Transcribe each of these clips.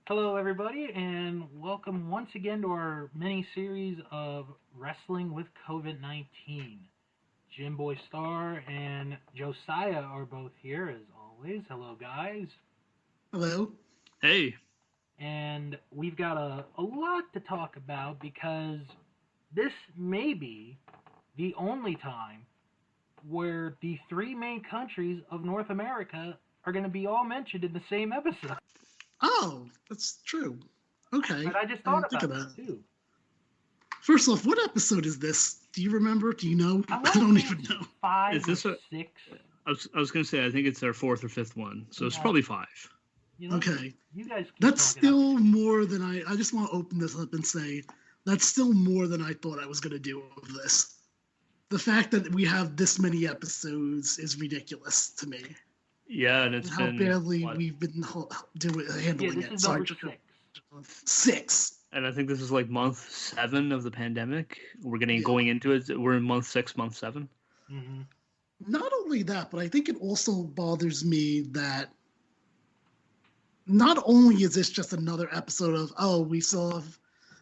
Hello, everybody, and welcome once again to our mini series of Wrestling with COVID 19. Jim Boy Star and Josiah are both here as always. Hello, guys. Hello. Hey, And we've got a lot to talk about because this may be the only time where the three main countries of North America are going to be all mentioned in the same episode. Oh, that's true. Okay. And I just I thought didn't think about of that that. too. First off, what episode is this? Do you remember? Do you know? I I want don't to say even it's know. five is or this a? six. I was gonna say I think it's our fourth or fifth one, so it's Yeah, probably five. Okay. you guys keep That's talking. still more than I just want to open this up and say that's still more than I thought I was going to do of this. The fact that we have this many episodes is ridiculous to me. Yeah, and it's And how been badly what? we've been Yeah, handling this it. is Sorry, number six. six. And I think this is like month 7 of the pandemic. We're getting Yeah. going into it. We're in month 6, month 7. Mm-hmm. Not only that, but I think it also bothers me that not only is this just another episode of we saw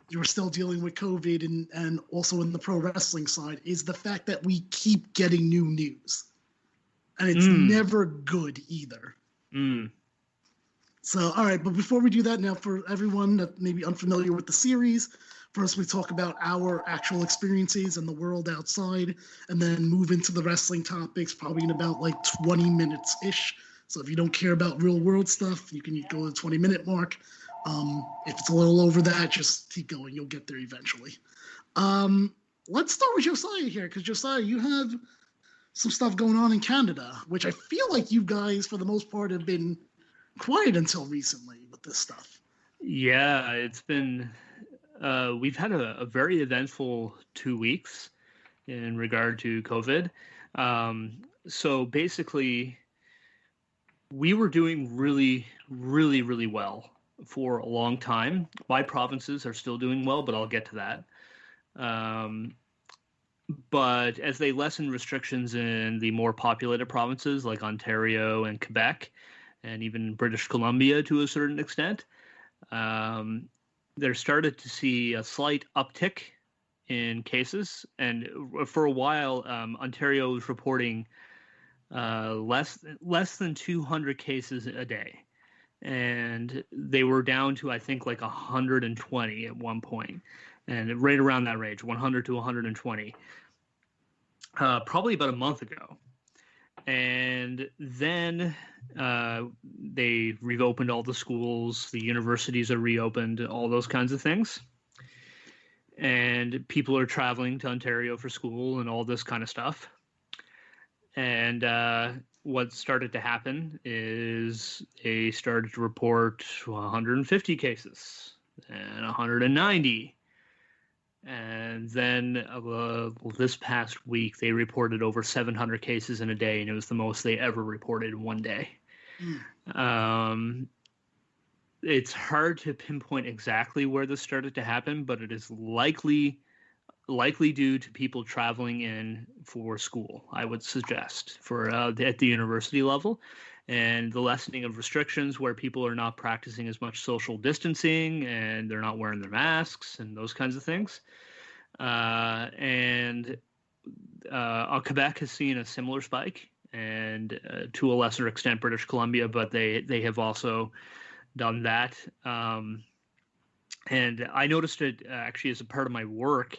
you're still dealing with COVID and also in the pro wrestling side is the fact that we keep getting new news. And it's never good either. So, all right, but before we do that, now for everyone that may be unfamiliar with the series, first we talk about our actual experiences in the world outside, and then move into the wrestling topics, probably in about like 20 minutes ish. So if you don't care about real world stuff, you can go to the 20-minute mark. If it's a little over that, just keep going. You'll get there eventually. Let's start with Josiah here, because Josiah, you have some stuff going on in Canada, which I feel like you guys, for the most part, have been quiet until recently with this stuff. Yeah, it's been. We've had a very eventful 2 weeks in regard to COVID. So basically, we were doing really, really, really well for a long time. My provinces are still doing well, but I'll get to that. But as they lessen restrictions in the more populated provinces like Ontario and Quebec, and even British Columbia to a certain extent, they're started to see a slight uptick in cases. And for a while, Ontario was reporting less than 200 cases a day, and they were down to I think like 120 at one point, and right around that range, 100 to 120, probably about a month ago. And then they reopened all the schools, the universities are reopened, all those kinds of things. And people are traveling to Ontario for school and all this kind of stuff. And what started to happen is they started to report 150 cases and 190. And then this past week, they reported over 700 cases in a day, and it was the most they ever reported in one day. It's hard to pinpoint exactly where this started to happen, but it is likely due to people traveling in for school, I would suggest, for at the university level, and the lessening of restrictions where people are not practicing as much social distancing and they're not wearing their masks and those kinds of things. And Quebec has seen a similar spike, and to a lesser extent British Columbia, but they have also done that. And I noticed it actually as a part of my work,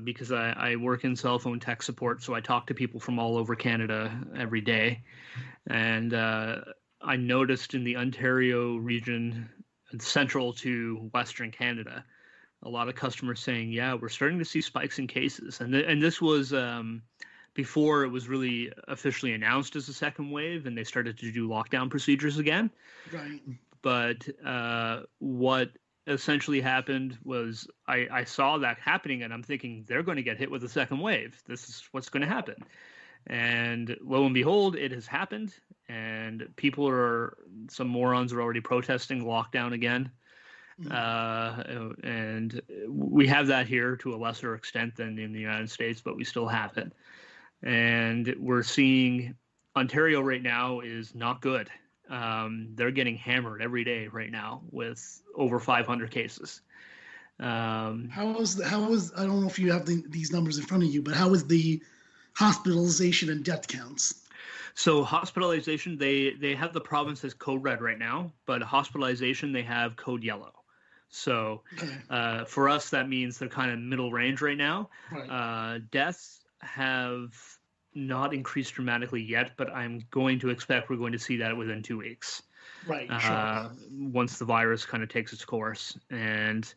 because I work in cell phone tech support, so I talk to people from all over Canada every day. And I noticed in the Ontario region, central to Western Canada, a lot of customers saying, yeah, we're starting to see spikes in cases. And this was before it was really officially announced as a second wave, and they started to do lockdown procedures again. Right. But what essentially happened was I saw that happening, and I'm thinking they're going to get hit with a second wave. This is what's going to happen. And lo and behold, it has happened, and some morons are already protesting lockdown again. And we have that here to a lesser extent than in the United States, but we still have it. And we're seeing Ontario right now is not good. they're getting hammered every day right now with over 500 cases. How was I don't know if you have these numbers in front of you, but how was the hospitalization and death counts? So hospitalization, they have the province as code red right now, but hospitalization, they have code yellow. So for us, that means they're kind of middle range right now. Right. Deaths have not increased dramatically yet, but I'm going to expect we're going to see that within 2 weeks. Right, sure. Once the virus kind of takes its course. And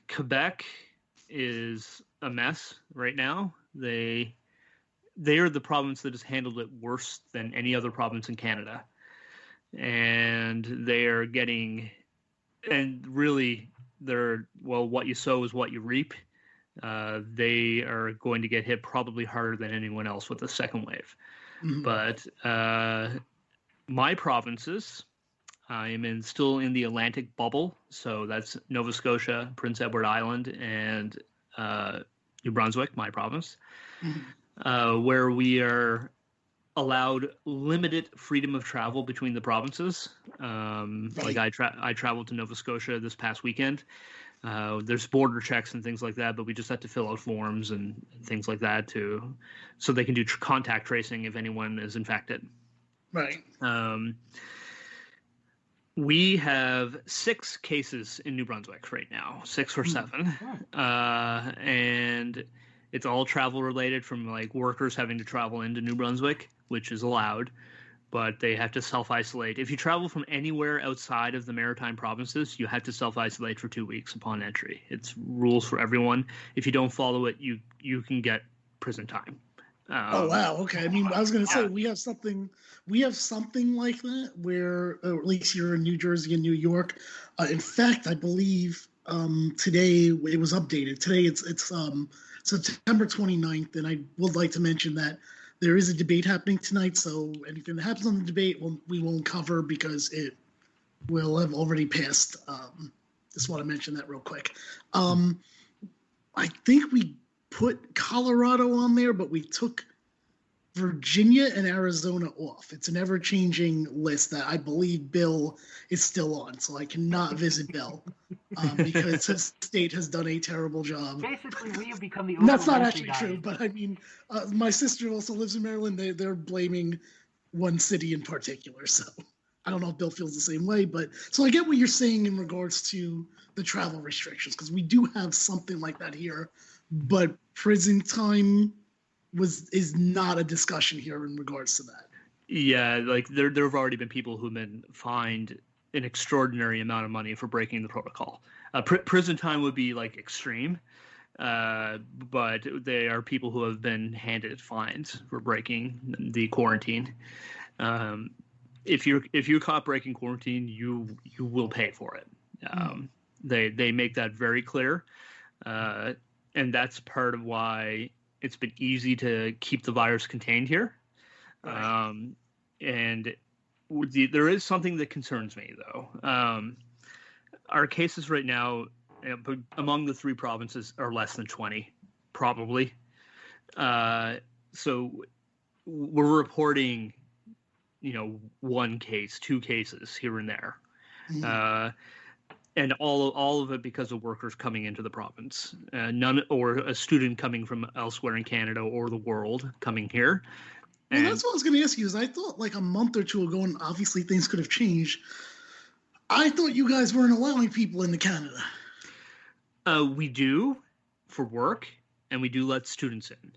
Quebec is a mess right now. They are the province that has handled it worse than any other province in Canada. And they are getting, and really, what you sow is what you reap. They are going to get hit probably harder than anyone else with the second wave. Mm-hmm. But my provinces, I am still in the Atlantic bubble. So that's Nova Scotia, Prince Edward Island, and New Brunswick, my province. Mm-hmm. Where we are allowed limited freedom of travel between the provinces. Like I traveled to Nova Scotia this past weekend. There's border checks and things like that, but we just have to fill out forms and things like that so they can do contact tracing if anyone is infected. Right. We have 6 cases in New Brunswick right now, 6 or 7, and it's all travel related from like workers having to travel into New Brunswick, which is allowed, but they have to self-isolate. If you travel from anywhere outside of the maritime provinces, you have to self-isolate for 2 weeks upon entry. It's rules for everyone. If you don't follow it, you can get prison time. Oh wow! Okay, I mean, I was going to say we have something like that where, or at least here in New Jersey and New York. In fact, I believe today it was updated. Today it's September 29th, and I would like to mention that there is a debate happening tonight, so anything that happens on the debate we won't cover because it will have already passed. Just want to mention that real quick. I think we put Colorado on there, but we took Virginia and Arizona off. It's an ever-changing list that I believe Bill is still on, so I cannot visit Bill because his state has done a terrible job. Basically, we have become the. That's not actually true, but I mean, my sister also lives in Maryland. They're blaming one city in particular, so I don't know if Bill feels the same way. But so I get what you're saying in regards to the travel restrictions, because we do have something like that here, but prison time is not a discussion here in regards to that. Yeah, like there have already been people who've been fined an extraordinary amount of money for breaking the protocol. Prison time would be like extreme, but they are people who have been handed fines for breaking the quarantine. If you're caught breaking quarantine, you will pay for it. They make that very clear, and that's part of why it's been easy to keep the virus contained here. Right. And there is something that concerns me, though. Our cases right now, among the 3 provinces, are less than 20, probably. So we're reporting, 1 case, 2 cases here and there. Mm-hmm. And all of it because of workers coming into the province, none or a student coming from elsewhere in Canada or the world coming here. Well, that's what I was going to ask you. Is I thought like a month or 2 ago, and obviously things could have changed. I thought you guys weren't allowing people into Canada. We do for work, and we do let students in.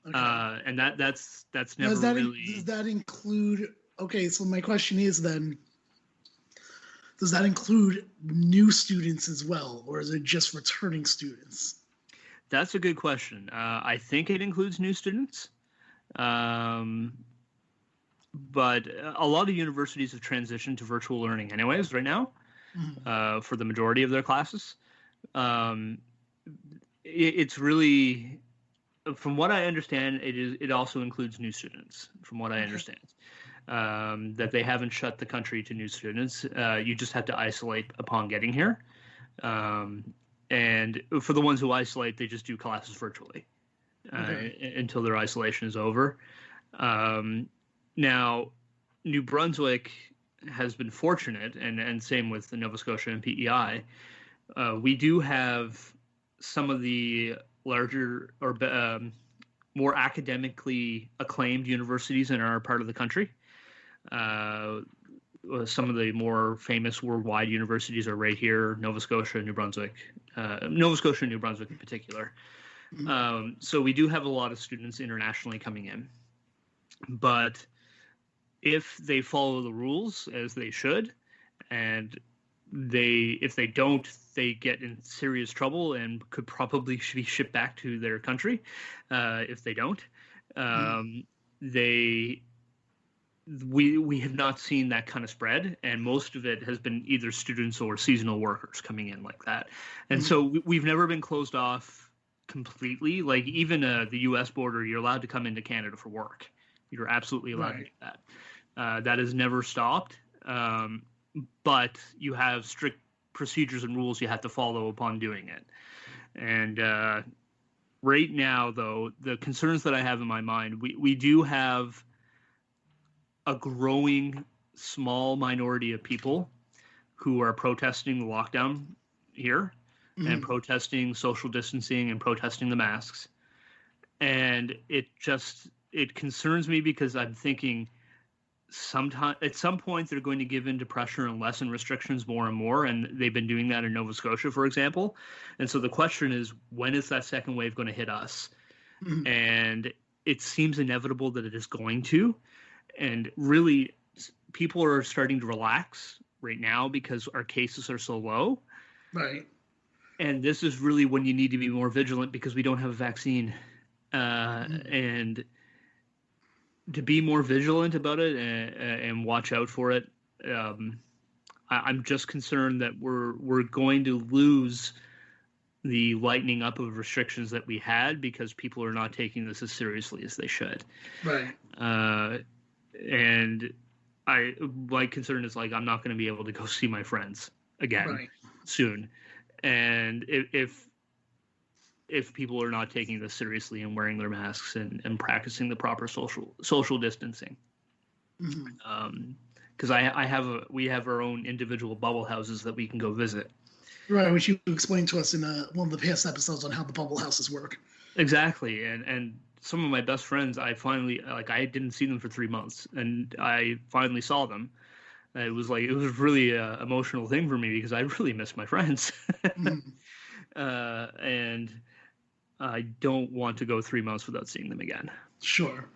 Okay. And that's never really. Does that include? Okay, so my question is then. Does that include new students as well, or is it just returning students? That's a good question. I think it includes new students, but a lot of universities have transitioned to virtual learning anyways right now, for the majority of their classes. It's really, from what I understand, it also includes new students, from what I understand. That they haven't shut the country to new students. You just have to isolate upon getting here. And for the ones who isolate, they just do classes virtually until their isolation is over. Now, New Brunswick has been fortunate, and same with Nova Scotia and PEI. We do have some of the larger or more academically acclaimed universities in our part of the country. Some of the more famous worldwide universities are right here, Nova Scotia and New Brunswick. Nova Scotia and New Brunswick in particular. So we do have a lot of students internationally coming in. But if they follow the rules as they should, and if they don't, they get in serious trouble and could probably be shipped back to their country. If they don't, we have not seen that kind of spread, and most of it has been either students or seasonal workers coming in like that. And so we've never been closed off completely. Like even the U.S. border, you're allowed to come into Canada for work. You're absolutely allowed to do that. That has never stopped. But you have strict procedures and rules you have to follow upon doing it. And right now, though, the concerns that I have in my mind, we do have a growing small minority of people who are protesting the lockdown here and protesting social distancing and protesting the masks. And it concerns me because I'm thinking at some point they're going to give in to pressure and lessen restrictions more and more, and they've been doing that in Nova Scotia, for example. And so the question is, when is that second wave going to hit us? And it seems inevitable that it is going to. And really, people are starting to relax right now because our cases are so low. Right. And this is really when you need to be more vigilant because we don't have a vaccine. And to be more vigilant about it and watch out for it. I'm just concerned that we're going to lose the lightening up of restrictions that we had because people are not taking this as seriously as they should. Right. And my concern is like I'm not going to be able to go see my friends again soon. And if people are not taking this seriously and wearing their masks and practicing the proper social distancing. Because we have our own individual bubble houses that we can go visit. Right, which you explained to us in one of the past episodes on how the bubble houses work. Exactly, and some of my best friends, I didn't see them for 3 months, and I finally saw them. It was really an emotional thing for me because I really miss my friends. And I don't want to go 3 months without seeing them again. Sure.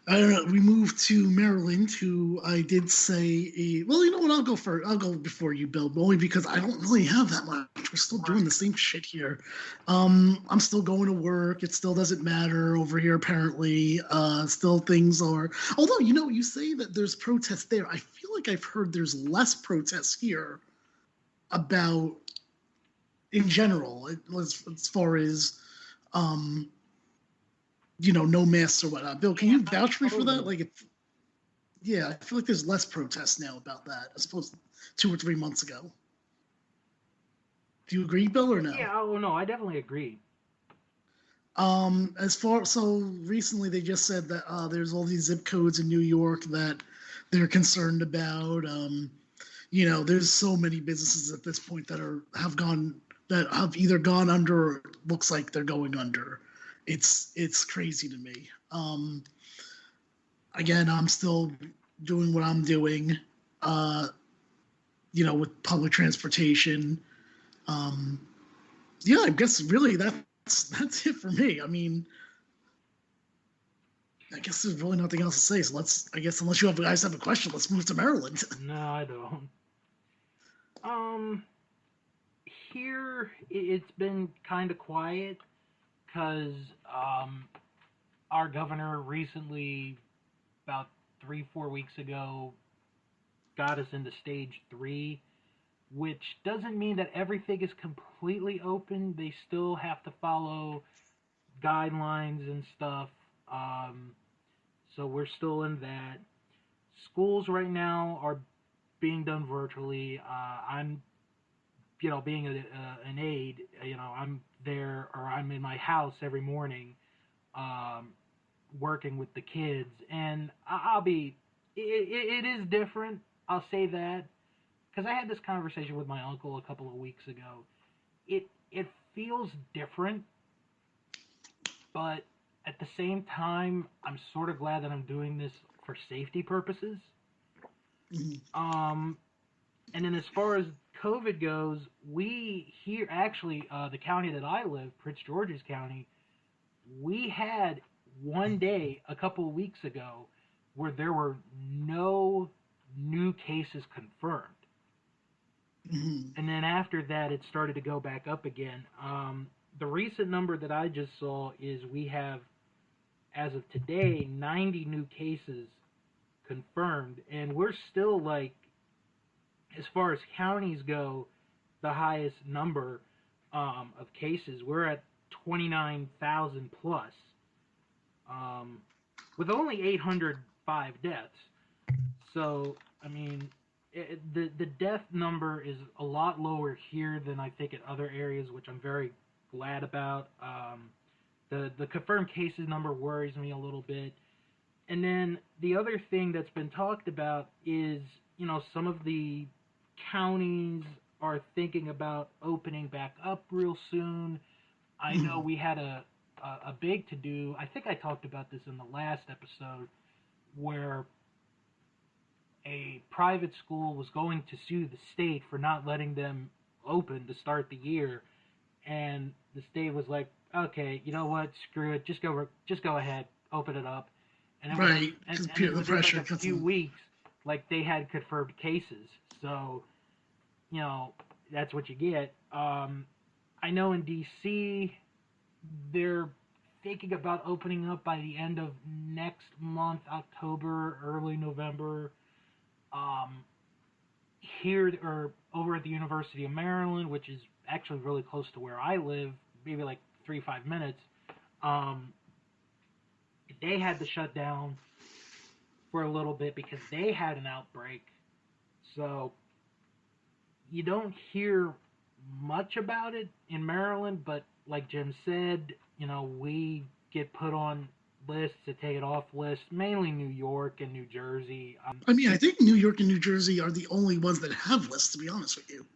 I don't know. We moved to Maryland, who I did say, well, you know what? I'll go first. I'll go before you, Bill, only because I don't really have that much. We're still doing the same shit here. I'm still going to work. It still doesn't matter over here, apparently. Still things are, although, you say that there's protests there. I feel like I've heard there's less protests here about, in general, as far as, no masks or whatnot. Bill, can you vouch for me for that? I feel like there's less protests now about that as opposed to 2 or 3 months ago. Do you agree, Bill, or no? Yeah, no, I definitely agree. So recently they just said that there's all these zip codes in New York that they're concerned about. There's so many businesses at this point that have either gone under or looks like they're going under. It's crazy to me. Again, I'm still doing what I'm doing, with public transportation. I guess really that's it for me. I mean, I guess there's really nothing else to say. So unless you guys have a question, let's move to Maryland. No, I don't. Here it's been kind of quiet because our governor recently, about 3-4 weeks ago, got us into stage 3, which doesn't mean that everything is completely open. They still have to follow guidelines and stuff. So we're still in that. Schools right now are being done virtually. I'm, being an aide, I'm there, or I'm in my house every morning, working with the kids. And I'll be it is different. I'll say that because I had this conversation with my uncle a couple of weeks ago. It feels different, but at the same time, I'm sort of glad that I'm doing this for safety purposes. Mhm. And then as far as COVID goes, we here actually the county that I live, Prince George's County, we had one day a couple of weeks ago where there were no new cases confirmed. Mhm. And then after that, it started to go back up again. The recent number that I just saw is we have, as of today, 90 new cases confirmed, and we're still like, as far as counties go, the highest number of cases. We're at 29,000 plus, um, with only 805 deaths. So, I mean, the death number is a lot lower here than I think in other areas, which I'm very glad about. The confirmed cases number worries me a little bit. And then the other thing that's been talked about is, some of the counties are thinking about opening back up real soon. I know we had a big to do. I think I talked about this in the last episode, where a private school was going to sue the state for not letting them open to start the year, and the state was like, "Okay, you know what? Screw it. Just go ahead, open it up." And then Right, and because then the within like pressure a cuts few in. weeks, like they had confirmed cases. So, you know, that's what you get. I know in DC they're thinking about opening up by the end of next month, October, early November. Um, Here or over at the University of Maryland, which is actually really close to where I live, maybe like 3 5 minutes. Um, they had to shut down for a little bit because they had an outbreak. So you don't hear much about it in Maryland, but like Jim said, we get put on lists to take it off lists, mainly New York and New Jersey. I mean, I think New York and New Jersey are the only ones that have lists, to be honest with you.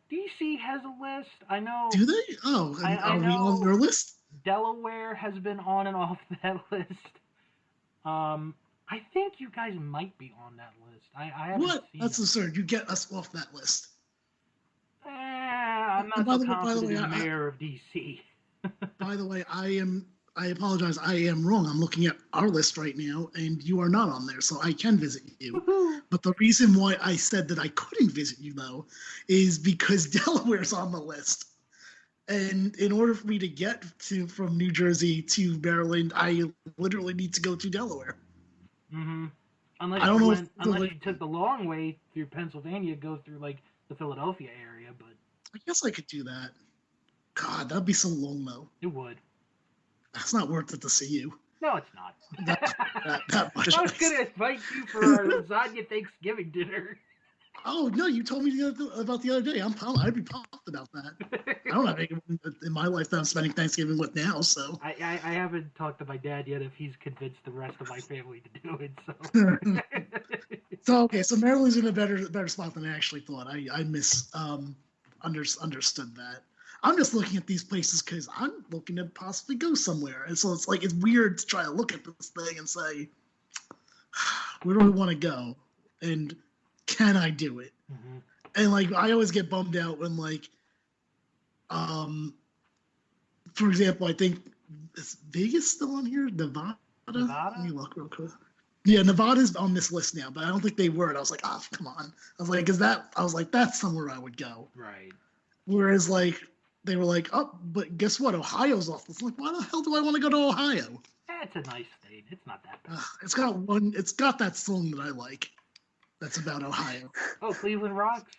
DC has a list. I know. Do they? Oh, and I are we on know their list? Delaware has been on and off that list. I think you guys might be on that list. I haven't What? seen That's it. absurd. You get us off that list. I'm And not so by the confident way, in the mayor of DC. by the way, I apologize. I am wrong. I'm looking at our list right now, and you are not on there, so I can visit you. Woohoo! But the reason why I said that I couldn't visit you, though, is because Delaware's on the list. And in order for me to get from New Jersey to Maryland, I literally need to go to Delaware. Mm-hmm. I don't know if Unless you took the long way through Pennsylvania, go through like the Philadelphia area, but I guess I could do that. God, that'd be so long, though. it would. That's not worth it to see you. No, it's not. That much. I was gonna invite you for our lasagna Thanksgiving dinner. Oh no, you told me about the other day. I'd be pumped about that. I don't have anyone in my life that I'm spending Thanksgiving with now, so. I haven't talked to my dad yet if he's convinced the rest of my family to do it. So. So okay, so Maryland's in a better spot than I actually thought. I understood that. I'm just looking at these places because I'm looking to possibly go somewhere, and so it's like it's weird to try to look at this thing and say, where do I want to go, and can I do it? Mm-hmm. And like I always get bummed out when like, for example, I think is Vegas still on here? Nevada? Let me look real quick. Yeah, Nevada's on this list now, but I don't think they were. And I was like, oh, come on. I was like, that's somewhere I would go. Right. Whereas like they were like, oh, but guess what? Ohio's off this. Like, why the hell do I want to go to Ohio? It's a nice state. It's not that bad. It's got that song that I like. That's about Ohio. Oh, Cleveland Rocks?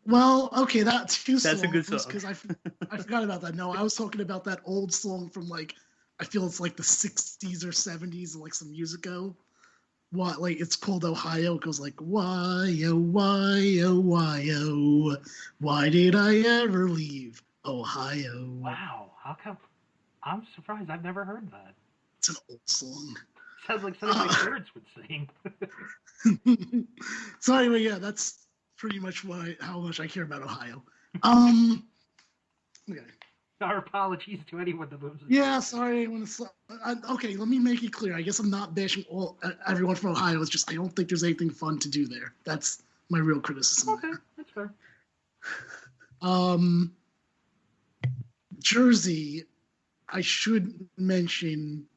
Well, okay, that's two songs. That's a good song. Because I forgot about that. No, I was talking about that old song from like, I feel it's like the 60s or 70s, like some years ago. What, like, it's called Ohio. It goes like, why, oh, why, oh, why, oh, why did I ever leave Ohio? Wow, how come? I'm surprised. I've never heard that. It's an old song. Sounds like something my parents would sing. So anyway, yeah, that's pretty much how much I care about Ohio. Okay. Our apologies to anyone that lives in Yeah, sorry. Okay, let me make it clear. I guess I'm not bashing everyone from Ohio. It's just I don't think there's anything fun to do there. That's my real criticism. Okay, that's fair. Jersey, I should mention,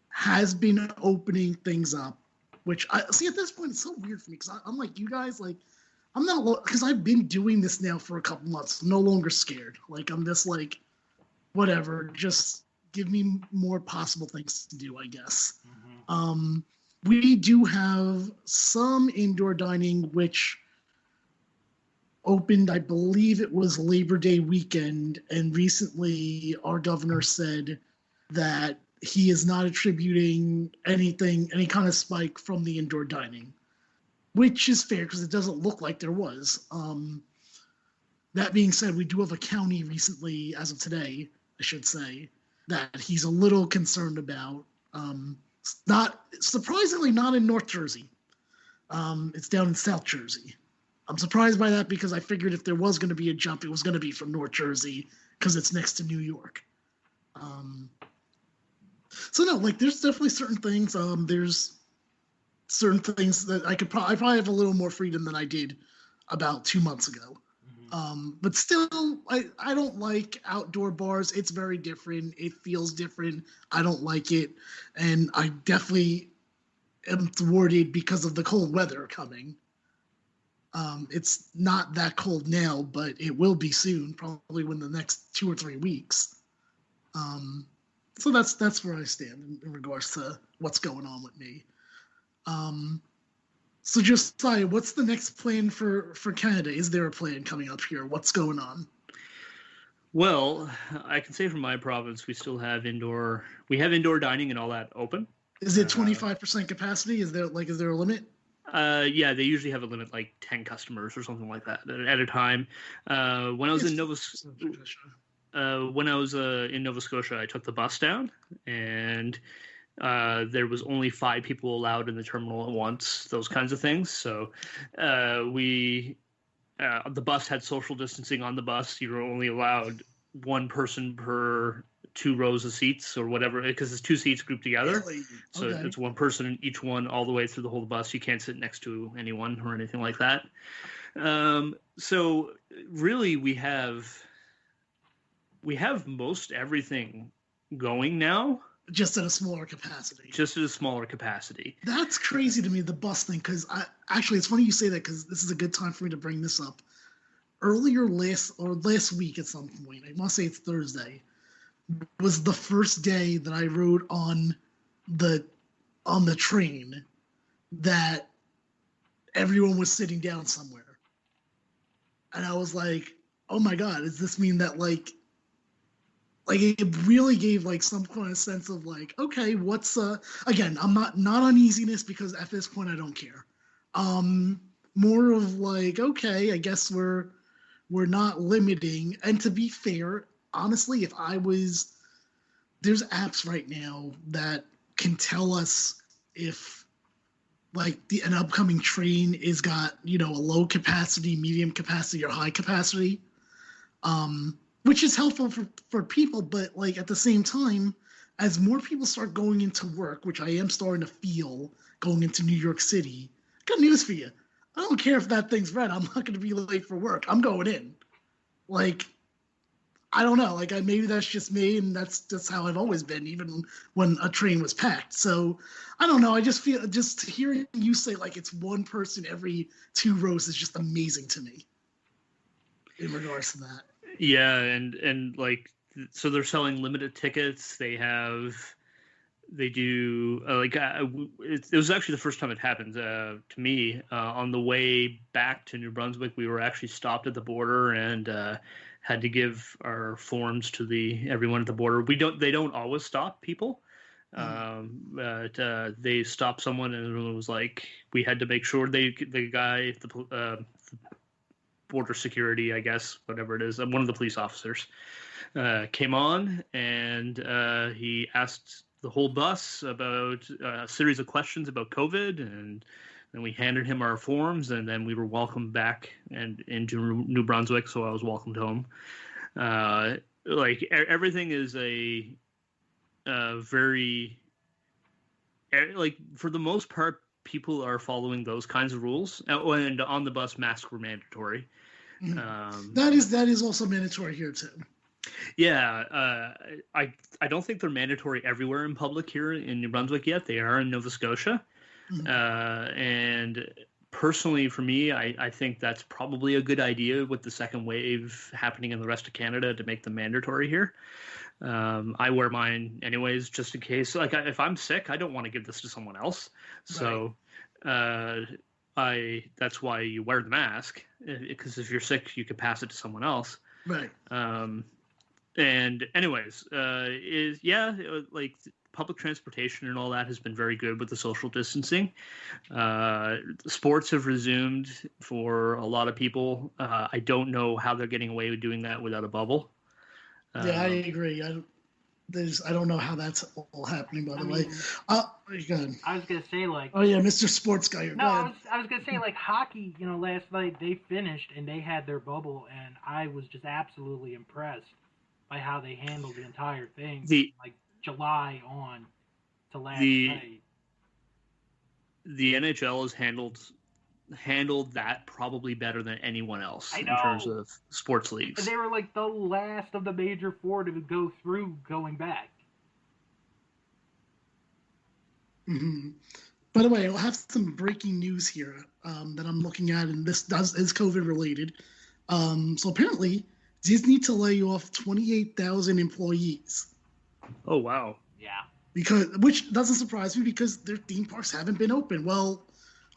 has been opening things up, which I see at this point it's so weird for me because I'm like you guys, like I'm not, because I've been doing this now for a couple months. I'm no longer scared. Like I'm just like, whatever, just give me more possible things to do, I guess. Mm-hmm. We do have some indoor dining, which opened, I believe it was Labor Day weekend, and recently our governor said that he is not attributing any kind of spike from the indoor dining, which is fair because it doesn't look like there was. That being said, we do have a county recently, as of today, I should say, that he's a little concerned about. Not surprisingly, not in North Jersey. It's down in South Jersey. I'm surprised by that because I figured if there was going to be a jump, it was going to be from North Jersey because it's next to New York. So no, like there's definitely certain things. There's certain things that I probably have a little more freedom than I did about 2 months ago. But still, I don't like outdoor bars. It's very different. It feels different. I don't like it. And I definitely am thwarted because of the cold weather coming. It's not that cold now, but it will be soon, probably within the next 2 or 3 weeks. So that's where I stand in regards to what's going on with me. So Josiah, what's the next plan for Canada? Is there a plan coming up here? What's going on? Well, I can say from my province, we still have indoor dining and all that open. Is it 25% capacity? Is there a limit? Yeah, they usually have a limit, like 10 customers or something like that at a time. When I was in Nova Scotia, I took the bus down, and there was only 5 people allowed in the terminal at once, those kinds of things. So the bus had social distancing on the bus. You were only allowed 1 person per 2 rows of seats or whatever, because it's 2 seats grouped together. Really? So okay. It's 1 person in each one all the way through the whole bus. You can't sit next to anyone or anything like that. So really we have most everything going now. Just at a smaller capacity. That's crazy to me, the bus thing, because it's funny you say that because this is a good time for me to bring this up. Earlier last week at some point, I want to say it's Thursday, was the first day that I rode on the train that everyone was sitting down somewhere. And I was like, oh my God, does this mean that like it really gave like some kind of sense of like, okay, what's again, I'm not uneasiness because at this point I don't care. More of like, okay, I guess we're not limiting. And to be fair, honestly, there's apps right now that can tell us if like an upcoming train is got, a low capacity, medium capacity, or high capacity. Which is helpful for people, but like at the same time, as more people start going into work, which I am starting to feel going into New York City, I got news for you. I don't care if that thing's red. I'm not going to be late for work. I'm going in. Like, I don't know. Like, maybe that's just me, and that's just how I've always been, even when a train was packed. So, I don't know. I just feel, just hearing you say, like, it's 1 person every 2 rows is just amazing to me in regards to that. Yeah, and like, so they're selling limited tickets. They do it was actually the first time it happened to me. On the way back to New Brunswick, we were actually stopped at the border and had to give our forms to everyone at the border. They don't always stop people, but they stopped someone, and it was like we had to make sure the border security, I guess, whatever it is, one of the police officers came on, and he asked the whole bus about a series of questions about COVID, and then we handed him our forms, and then we were welcomed back and into New Brunswick. So I was welcomed home. Like everything is a very, like, for the most part, people are following those kinds of rules. And on the bus, masks were mandatory. Mm-hmm. That is also mandatory here too. Yeah, I don't think they're mandatory everywhere in public here in New Brunswick yet. They are in Nova Scotia. Mm-hmm. And personally, for me, I think that's probably a good idea with the second wave happening in the rest of Canada to make them mandatory here. I wear mine anyways, just in case. Like, if I'm sick, I don't want to give this to someone else. So that's why you wear the mask, because if you're sick, you could pass it to someone else. Right. And anyways, like public transportation and all that has been very good with the social distancing. Sports have resumed for a lot of people. I don't know how they're getting away with doing that without a bubble. Yeah, I agree. I don't know how that's all happening, by the way. Go ahead. I was gonna say, like, oh yeah, Mr. Sports Guy. No, I was gonna say, like, hockey. You know, last night they finished and they had their bubble, and I was just absolutely impressed by how they handled the entire thing. Like July on to last night. The NHL has handled that probably better than anyone else in terms of sports leagues. They were like the last of the major four to go through going back. Mm-hmm. By the way, I'll have some breaking news here that I'm looking at, and this is COVID related. So apparently, Disney to lay off 28,000 employees. Oh wow! Yeah. Which doesn't surprise me because their theme parks haven't been open. Well,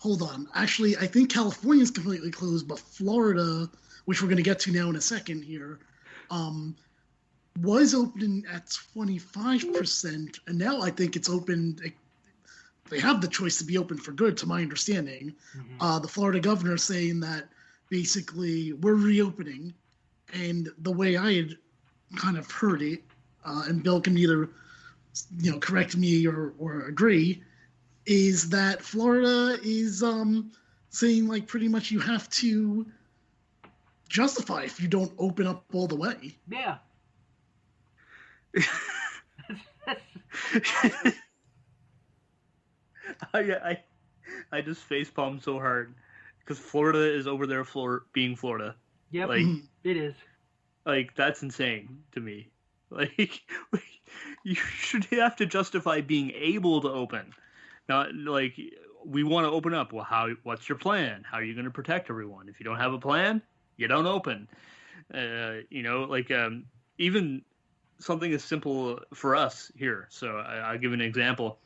hold on. Actually, I think California's completely closed, but Florida, which we're going to get to now in a second here, was open at 25%, and now I think it's open. They have the choice to be open for good, to my understanding. Mm-hmm. The Florida governor saying that basically we're reopening, and the way I had kind of heard it, and Bill can either correct me or agree, is that Florida is saying, like, pretty much you have to justify if you don't open up all the way. Yeah. I just facepalmed so hard because Florida is over there being Florida. Yep, like, it is. Like, that's insane to me. Like, you should have to justify being able to open. Not like, we want to open up. Well, what's your plan? How are you going to protect everyone? If you don't have a plan, you don't open. Even something as simple for us here. So I'll give an example.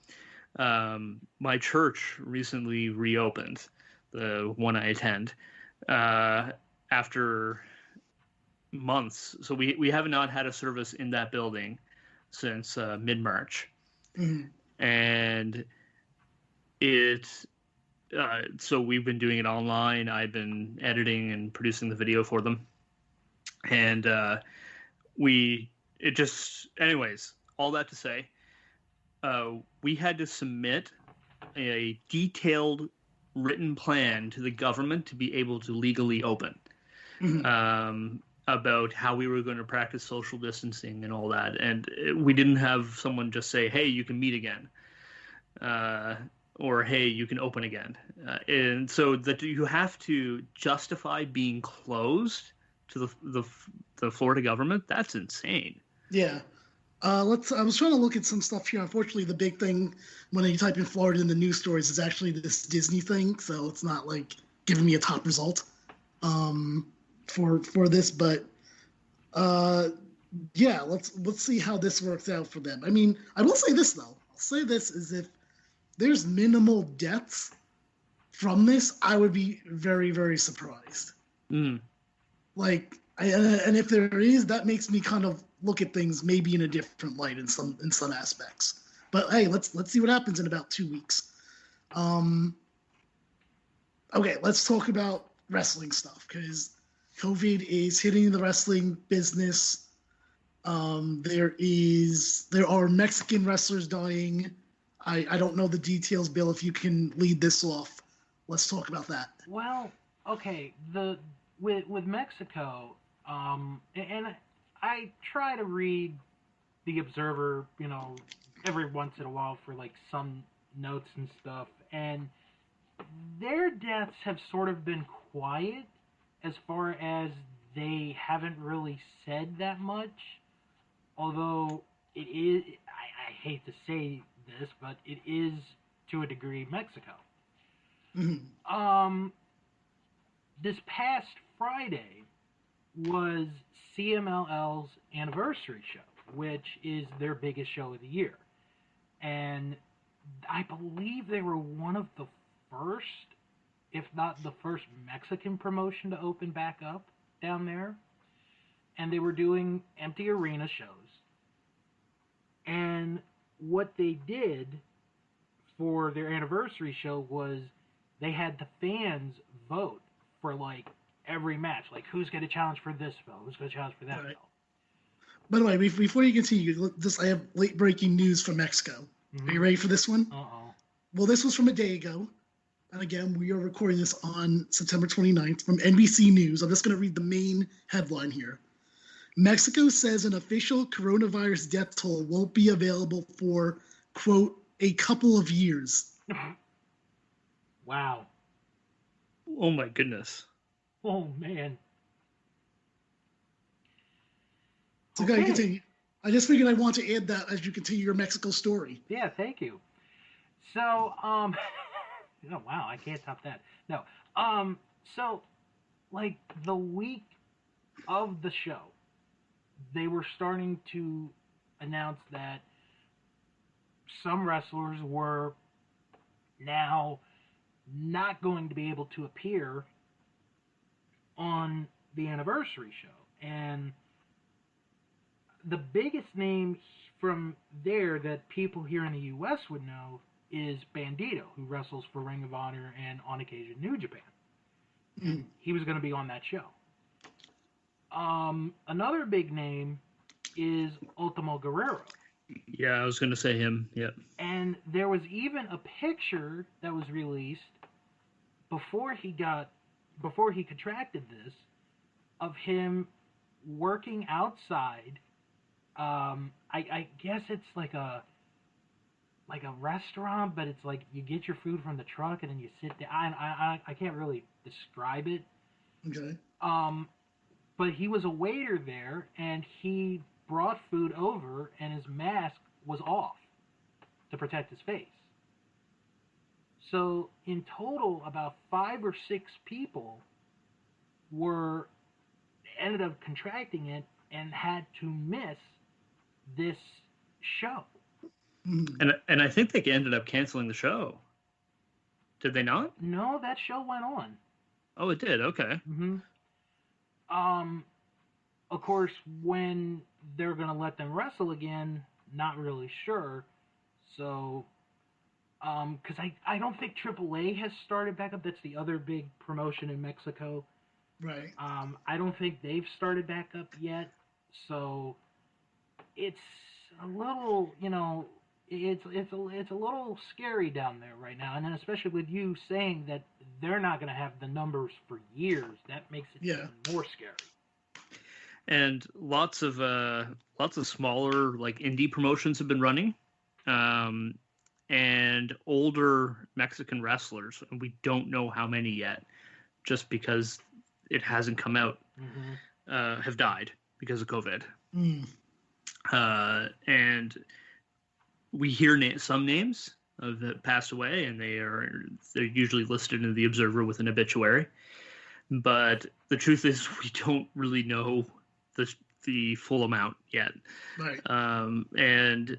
My church recently reopened, the one I attend, after months. So we have not had a service in that building since mid-March. Mm-hmm. And so we've been doing it online. I've been editing and producing the video for them. And anyways, all that to say, we had to submit a detailed written plan to the government to be able to legally open. Mm-hmm. About how we were going to practice social distancing and all that. And we didn't have someone just say, hey, you can meet again. Or, hey, you can open again. And so that you have to justify being closed to the Florida government. That's insane. Yeah. I was trying to look at some stuff here. Unfortunately, the big thing when you type in Florida in the news stories is actually this Disney thing. So it's not like giving me a top result for this. But yeah, let's see how this works out for them. I mean, I will say this though. I'll say this is if there's minimal deaths from this, I would be very, very surprised. Mm. Like, and if there is, that makes me kind of look at things maybe in a different light in some aspects. But hey, let's see what happens in about 2 weeks. Okay, let's talk about wrestling stuff because COVID is hitting the wrestling business There are Mexican wrestlers dying. I don't know the details, Bill. If you can lead this off, let's talk about that. Well, okay, with Mexico, and I try to read the Observer, every once in a while for like some notes and stuff, and their deaths have sort of been quiet as far as they haven't really said that much. Although it is, I hate to say this, but it is to a degree Mexico. Mm-hmm. This past Friday was CMLL's anniversary show, which is their biggest show of the year. And I believe they were one of the first, if not the first Mexican promotion to open back up down there. And they were doing empty arena shows. And what they did for their anniversary show was they had the fans vote for like every match, like who's going to challenge for this belt, who's going to challenge for that belt. By the way, before you continue, I have late breaking news from Mexico. Mm-hmm. Are you ready for this one? Uh-oh. Well, this was from a day ago. And again, we are recording this on September 29th from NBC News. I'm just going to read the main headline here. Mexico says an official coronavirus death toll won't be available for, quote, a couple of years. Wow. Oh, my goodness. Oh, man. So, okay. Continue. I just figured I want to add that as you continue your Mexico story. Yeah, thank you. So, oh, wow, I can't top that. No. So, like, the week of the show, they were starting to announce that some wrestlers were now not going to be able to appear on the anniversary show. And the biggest name from there that people here in the U.S. would know is Bandito, who wrestles for Ring of Honor and on occasion New Japan. And he was going to be on that show. Another big name is Ultimo Guerrero. Yeah, I was going to say him. Yeah. And there was even a picture that was released before he contracted this of him working outside. I guess it's like a restaurant, but it's like you get your food from the truck and then you sit there. I can't really describe it. Okay. But he was a waiter there, and he brought food over, and his mask was off to protect his face. So in total, about 5 or 6 people ended up contracting it and had to miss this show. And I think they ended up canceling the show. Did they not? No, that show went on. Oh, it did? Okay. Mm-hmm. Of course, when they're going to let them wrestle again, not really sure. So, because I don't think AAA has started back up. That's the other big promotion in Mexico. Right. I don't think they've started back up yet. So, it's a little, it's a little scary down there right now. And then especially with you saying that they're not going to have the numbers for years, that makes it even more scary. And lots of smaller like indie promotions have been running, and older Mexican wrestlers, and we don't know how many yet, just because it hasn't come out, have died because of COVID. And we hear some names that passed away, and they're usually listed in the Observer with an obituary. But the truth is, we don't really know the full amount yet. Right. And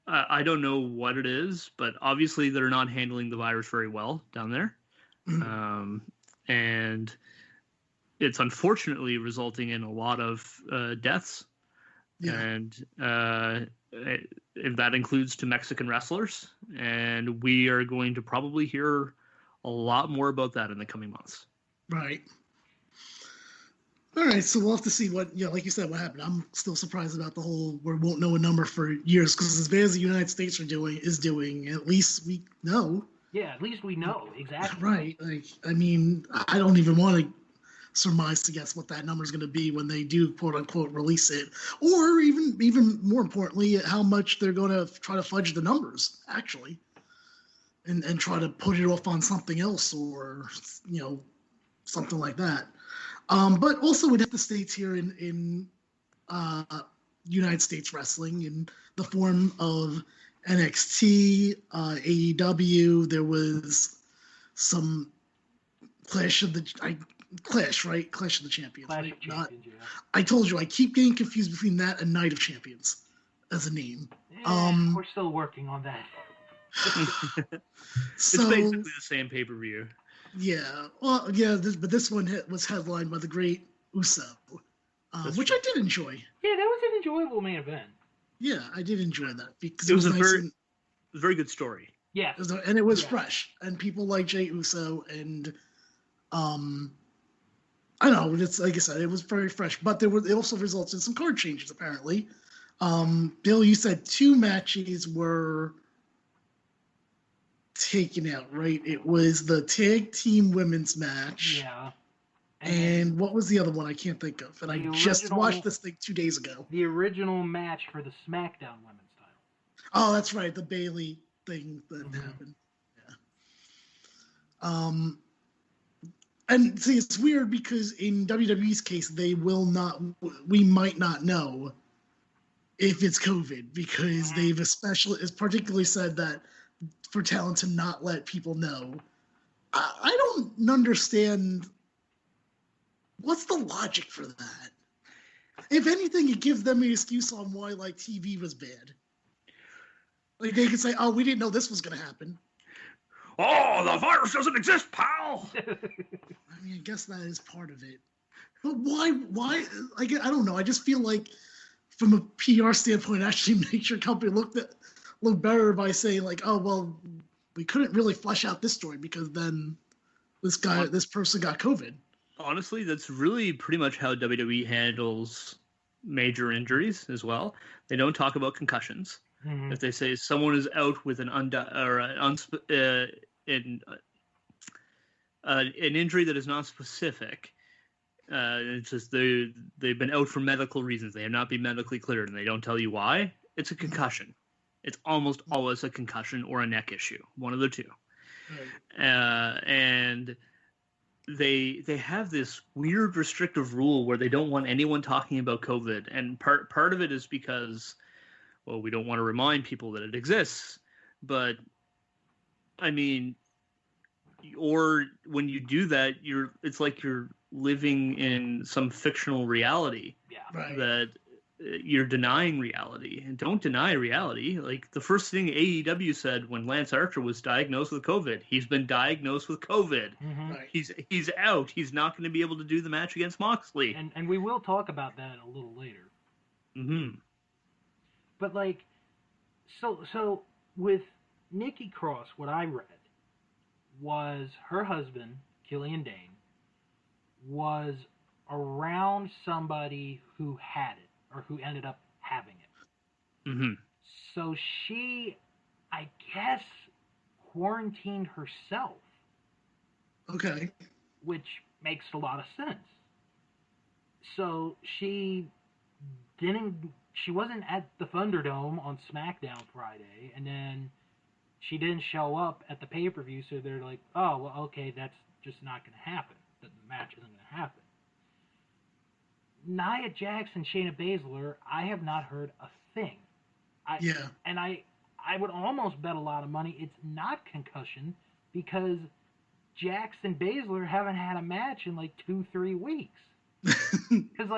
I don't know what it is, but obviously they're not handling the virus very well down there. And it's unfortunately resulting in a lot of deaths. Yeah. And that includes to Mexican wrestlers. And we are going to probably hear a lot more about that in the coming months. Right. All right, so we'll have to see what, like you said, what happened. I'm still surprised about the whole we won't know a number for years, because as bad as the United States is doing, at least we know. Yeah, at least we know exactly. Right. Like, I mean, I don't even want to surmise to guess what that number is going to be when they do quote unquote release it, or even more importantly, how much they're going to try to fudge the numbers actually, and try to put it off on something else, or something like that. But also we'd have the states here in United States wrestling in the form of NXT, AEW. There was some Clash of the Champions. Right? I told you I keep getting confused between that and Night of Champions as a name. We're still working on that. It's basically the same pay-per-view. Yeah, well, yeah, but this one was headlined by the great Uso, which I did enjoy. Yeah, that was an enjoyable main event. Yeah, I did enjoy that because it was a very good story. Yeah, and it was fresh, and people like Jey Uso, and I don't know. It's like I said, it was very fresh, but it also results in some card changes apparently. Bill, you said 2 matches were taken out, right? It was the tag team women's match. Yeah. And what was the other one? I can't think of. And I just watched this thing 2 days ago. The original match for the SmackDown Women's title. Oh, that's right. The Bayley thing that happened. Yeah. And see, it's weird because in WWE's case, we might not know if it's COVID, because they've particularly said that for talent to not let people know. I don't understand. What's the logic for that? If anything, it gives them an excuse on why TV was bad. Like they can say, "Oh, we didn't know this was going to happen." Oh, the virus doesn't exist, pal. I mean, I guess that is part of it. But why? I don't know. I just feel like, from a PR standpoint, it actually makes your company look better by saying "Oh, well, we couldn't really flesh out this story because then this person got COVID." Honestly, that's really pretty much how WWE handles major injuries as well. They don't talk about concussions. Mm-hmm. If they say someone is out with an injury that is not specific, it's just they've been out for medical reasons. They have not been medically cleared, and they don't tell you why. It's a concussion. It's almost always a concussion or a neck issue, one of the two. Right. And they have this weird restrictive rule where they don't want anyone talking about COVID, and part of it is because, well, we don't want to remind people that it exists. But I mean, or when you do that, it's like you're living in some fictional reality. Yeah. Right. That you're denying reality, and don't deny reality. Like the first thing AEW said when Lance Archer was diagnosed with COVID, he's been diagnosed with COVID. Mm-hmm. Right. He's out. He's not going to be able to do the match against Moxley. And we will talk about that a little later. Mm-hmm. But so with Nikki Cross, what I read was her husband, Killian Dane, was around somebody who had it, or who ended up having it. Mm-hmm. So she, I guess, quarantined herself. Okay. Which makes a lot of sense. So she wasn't at the Thunderdome on SmackDown Friday, and then she didn't show up at the pay-per-view, so they're like, oh, well, okay, that's just not going to happen. The match isn't going to happen. Nia Jax and Shayna Baszler, I have not heard a thing. And I would almost bet a lot of money it's not concussion, because Jax and Baszler haven't had a match in 2-3 weeks. Because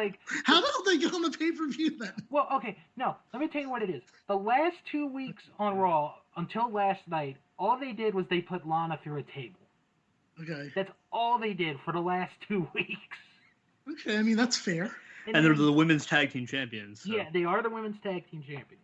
how did they get on the pay-per-view then? Well, okay, no, let me tell you what it is. The last 2 weeks on Raw, until last night, all they did was they put Lana through a table. Okay. That's all they did for the last 2 weeks. Okay, I mean, that's fair. And they're the women's tag team champions. So. Yeah, they are the women's tag team champions.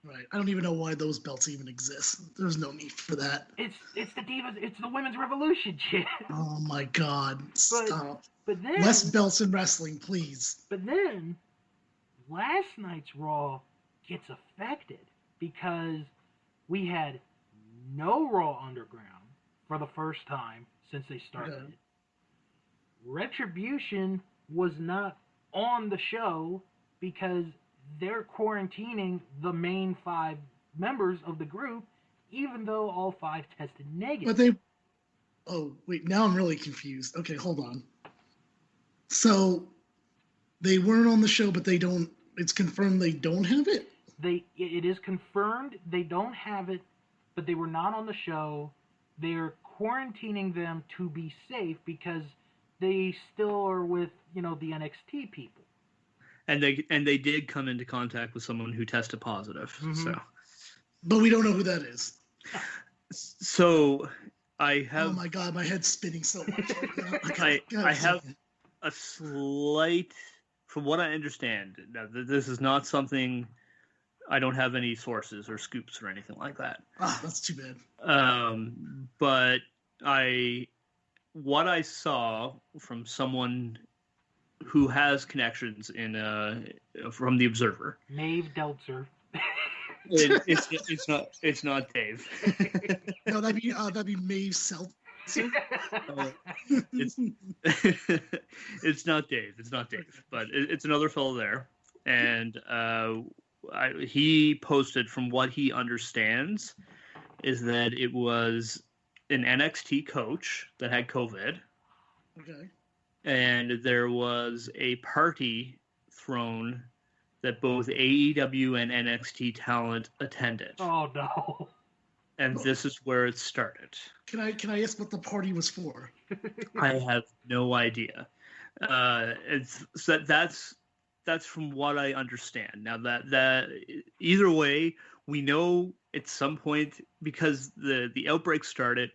Right. I don't even know why those belts even exist. There's no need for that. It's the Divas. It's the Women's Revolution shit. Oh my God! Stop. But then Less belts in wrestling, please. But then last night's Raw gets affected because we had no Raw Underground for the first time since they started. Okay. Retribution was not on the show because they're quarantining the main 5 members of the group, even though all 5 tested negative. But oh wait, now I'm really confused. Okay, hold on. So they weren't on the show, but it's confirmed they don't have it? It is confirmed they don't have it, but they were not on the show. They're quarantining them to be safe because they still are with, the NXT people. And they did come into contact with someone who tested positive. Mm-hmm. So, but we don't know who that is. So I have. Oh my God, my head's spinning so much. I have a slight, from what I understand. Now, this is not something. I don't have any sources or scoops or anything like that. Ah, that's too bad. But what I saw from someone who has connections from the Observer. Maeve Deltzer. It's not Dave. No, that'd be Maeve Seltzer. It's not Dave. It's not Dave, but it's another fellow there, and he posted from what he understands is that it was an NXT coach that had COVID. Okay. And there was a party thrown that both AEW and NXT talent attended. Oh no! And this is where it started. Can I ask what the party was for? I have no idea. That's from what I understand. Now that either way, we know at some point, because the outbreak started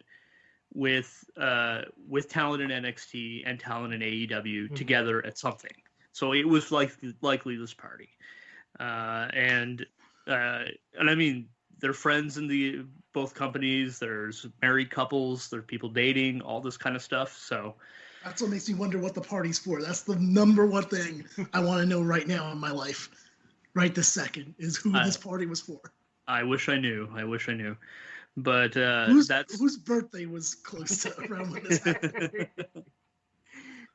with talent in NXT and talent in AEW together at something. So it was likely this party, and I mean they're friends in both companies. There's married couples, there's people dating, all this kind of stuff. So that's what makes me wonder what the party's for. That's the number one thing I want to know right now in my life, right this second, is who this party was for. I wish I knew. But whose birthday was close to around when this happened.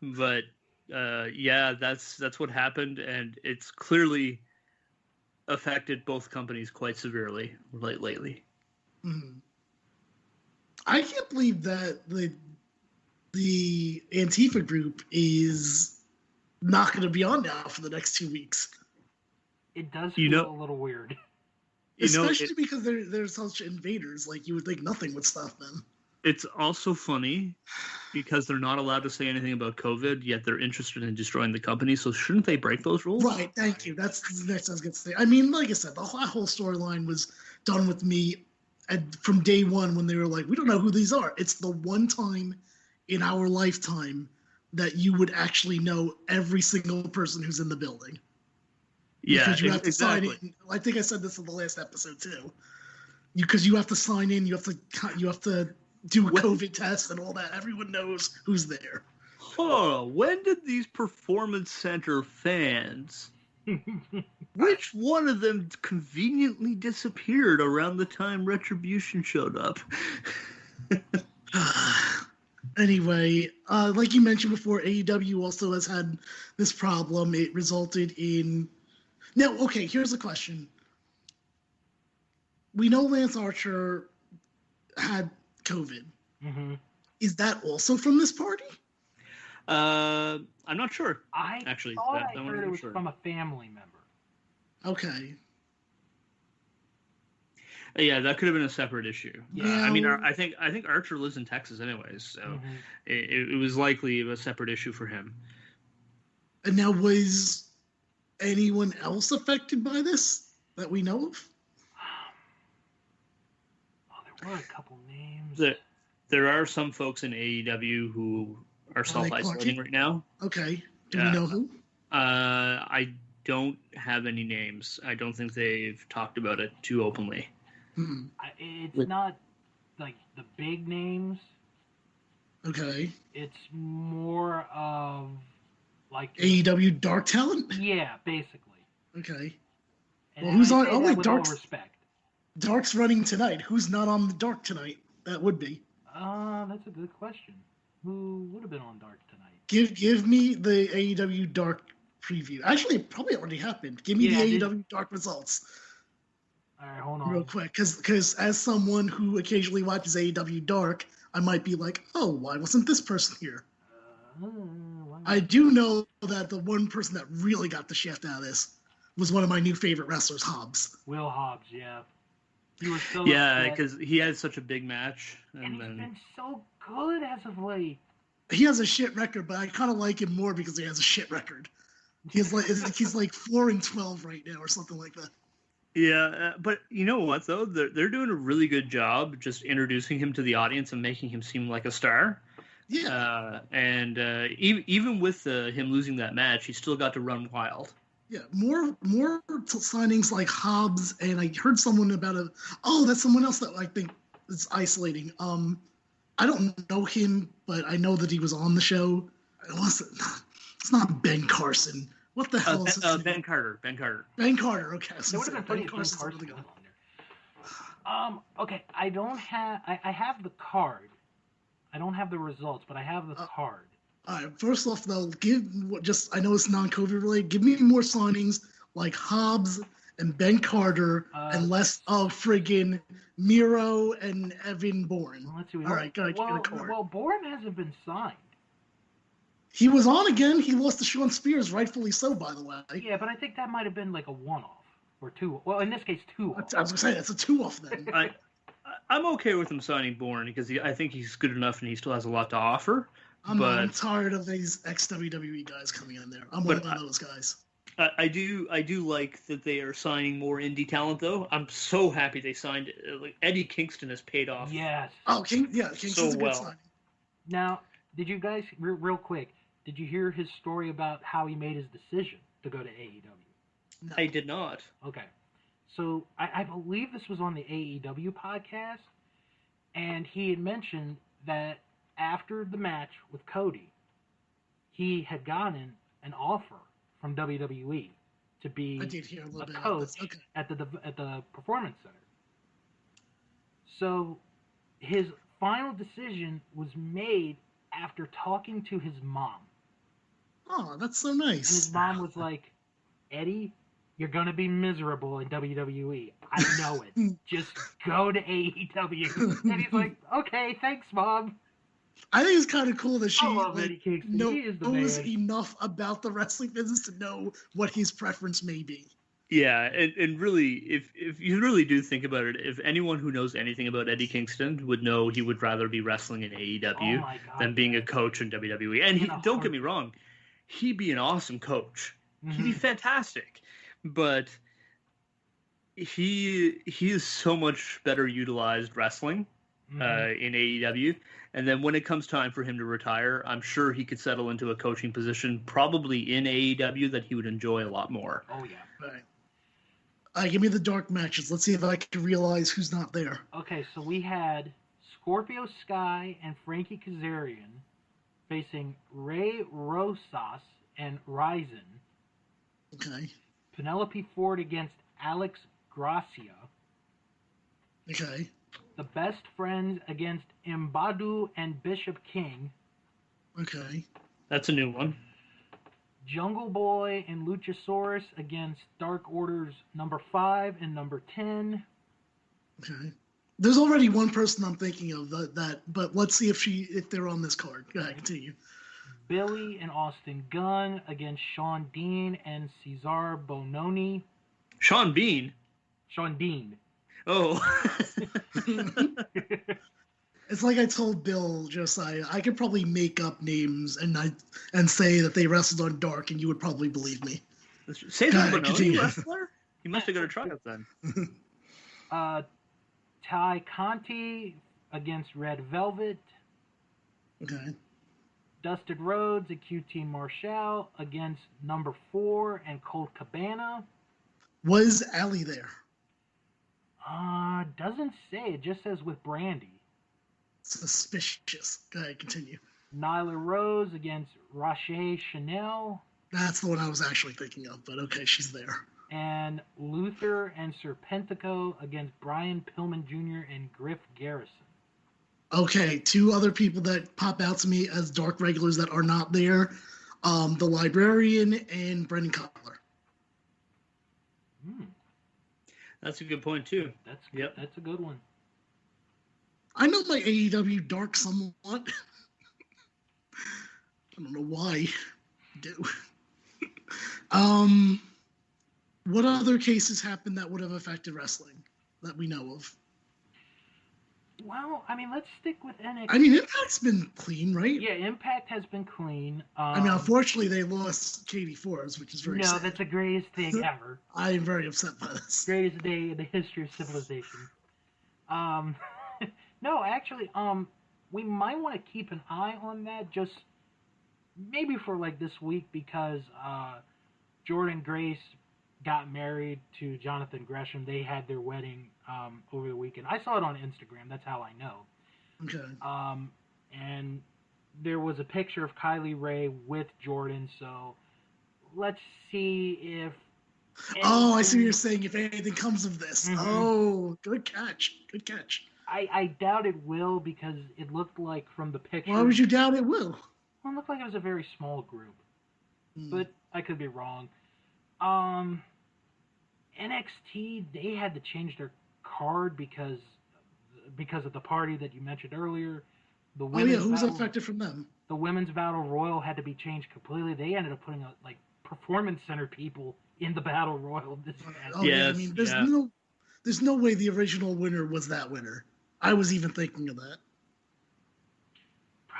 But yeah, that's what happened, and it's clearly affected both companies quite severely lately. Mm-hmm. I can't believe that the Antifa group is not going to be on now for the next 2 weeks. It does feel a little weird. Especially because they're such invaders. Like, you would think nothing would stop them. It's also funny because they're not allowed to say anything about COVID, yet they're interested in destroying the company. So shouldn't they break those rules? Right. Thank you. That's the next I was going to say. I mean, like I said, the whole storyline was done with me from day one when they were like, we don't know who these are. It's the one time in our lifetime that you would actually know every single person who's in the building. Yeah, because you have to exactly. sign in. I think I said this in the last episode too. Because you have to sign in, you have to do a COVID test and all that. Everyone knows who's there. Oh, when did these Performance Center fans? Which one of them conveniently disappeared around the time Retribution showed up? Anyway, like you mentioned before, AEW also has had this problem. It resulted in... Now, okay, here's a question. We know Lance Archer had COVID. Mm-hmm. Is that also from this party? I'm not sure. I heard it was from a family member. Okay. Yeah, that could have been a separate issue. Yeah. I mean, I think Archer lives in Texas anyways, so it was likely a separate issue for him. And now, was anyone else affected by this that we know of? There were a couple names. There are some folks in AEW who are self-isolating right now. Okay. Do we know who? I don't have any names. I don't think they've talked about it too openly. Hmm. It's not like the big names. Okay. It's more of like AEW Dark Talent? Yeah, basically. Okay. And Well, who's I on? say Oh, that wait, with all Dark's respect. running tonight. Who's not on the Dark tonight? That would be. That's a good question. Who would have been on Dark tonight? Give me the AEW Dark preview. Actually, it probably already happened. Give me the AEW Dark results. All right, hold on. Real quick, because as someone who occasionally watches AEW Dark, I might be like, oh, why wasn't this person here? I do know that the one person that really got the shaft out of this was one of my new favorite wrestlers, Hobbs. Will Hobbs, yeah. He was so Yeah, because he had such a big match. And he's been so good as of late. He has a shit record, but I kind of like him more because he has a shit record. He's like 4-12 right now or something like that. Yeah, but you know what though? They're doing a really good job just introducing him to the audience and making him seem like a star. Yeah, even with him losing that match, he still got to run wild. Yeah, more signings like Hobbs, and I heard someone about it. Oh, that's someone else that I think is isolating. I don't know him, but I know that he was on the show. It's not Ben Carson. What the hell is his name? Ben Carter. Ben Carter. Ben Carter. Okay, It would have been funny if Ben Carson was on there. Okay, I don't have. I have the card. I don't have the results, but I have the card. All right. First off, though, I know it's non-COVID related. Give me more signings like Hobbs and Ben Carter, and less of friggin' Miro and Evan Bourne. Let's see. All right, gotta get a card. Well, Bourne hasn't been signed. He was on again. He lost to Sean Spears, rightfully so, by the way. Yeah, but I think that might have been like a one-off or two. Well, in this case, two. I was gonna say that's a two-off then. I'm okay with him signing Bourne because I think he's good enough and he still has a lot to offer. I'm tired of these ex-WWE guys coming in there. I'm one of those guys. I do like that they are signing more indie talent though. I'm so happy they signed like Eddie Kingston has paid off. Yes. Oh, Kingston's so a good signing. Now, did you guys real quick? Did you hear his story about how he made his decision to go to AEW? No. I did not. Okay. So I believe this was on the AEW podcast, and he had mentioned that after the match with Cody, he had gotten an offer from WWE to be a coach at the Performance Center. So his final decision was made after talking to his mom. Oh, that's so nice. And his mom was like, Eddie, you're going to be miserable in WWE. I know it. Just go to AEW. And he's like, okay, thanks, Mom. I think it's kind of cool that she knows enough about the wrestling business to know what his preference may be. Yeah, and really, if you really do think about it, if anyone who knows anything about Eddie Kingston would know he would rather be wrestling in AEW than being a coach in WWE. And don't get me wrong, he'd be an awesome coach. Mm-hmm. He'd be fantastic. But he is so much better utilized wrestling in AEW. And then when it comes time for him to retire, I'm sure he could settle into a coaching position, probably in AEW, that he would enjoy a lot more. Oh, yeah. Right. Give me the dark matches. Let's see if I can realize who's not there. Okay, so we had Scorpio Sky and Frankie Kazarian facing Ray Rosas and Ryzen. Okay. Penelope Ford against Alex Gracia. Okay. The Best Friends against Mbadu and Bishop King. Okay. That's a new one. Jungle Boy and Luchasaurus against Dark Orders number 5 and number 10. Okay. There's already one person I'm thinking of that, but let's see if they're on this card. Go ahead, continue. Billy and Austin Gunn against Sean Dean and Cesar Bononi. Sean Bean? Sean Dean. Oh. It's like I told Bill Josiah, I could probably make up names and say that they wrestled on Dark, and you would probably believe me. Cesar Bononi wrestler? He must have got a tryout then. Ty Conti against Red Velvet. Okay. Dustin Rhodes and QT Marshall against number 4 and Colt Cabana. Was Allie there? Doesn't say. It just says with Brandy. Suspicious. Go ahead, continue. Nyla Rose against Rache Chanel. That's the one I was actually thinking of, but okay, she's there. And Luther and Serpentico against Brian Pillman Jr. and Griff Garrison. Okay, 2 other people that pop out to me as dark regulars that are not there. The Librarian and Brendan Cutler. That's a good point, too. That's a good one. I know my AEW dark somewhat. I don't know why. I do. What other cases happened that would have affected wrestling that we know of? Well, I mean, let's stick with NXT. I mean, Impact's been clean, right? Yeah, Impact has been clean. I mean, unfortunately, they lost Katie Forbes, which is very sad. No, that's the greatest thing ever. I am very upset by this. Greatest day in the history of civilization. No, actually, we might want to keep an eye on that, just maybe for like this week, because Jordan Grace got married to Jonathan Gresham. They had their wedding over the weekend. I saw it on Instagram. That's how I know. Okay. And there was a picture of Kylie Ray with Jordan. So let's see if. Oh, I see what you're saying. If anything comes of this. Mm-hmm. Oh, good catch. Good catch. I doubt it will, because it looked like from the picture. Why would you doubt it will? Well, it looked like it was a very small group. But I could be wrong. NXT, they had to change their card because of the party that you mentioned earlier. The who's affected from them? The women's battle royal had to be changed completely. They ended up putting like performance center people in the battle royal. Yeah, I mean, there's no way the original winner was that winner. I was even thinking of that.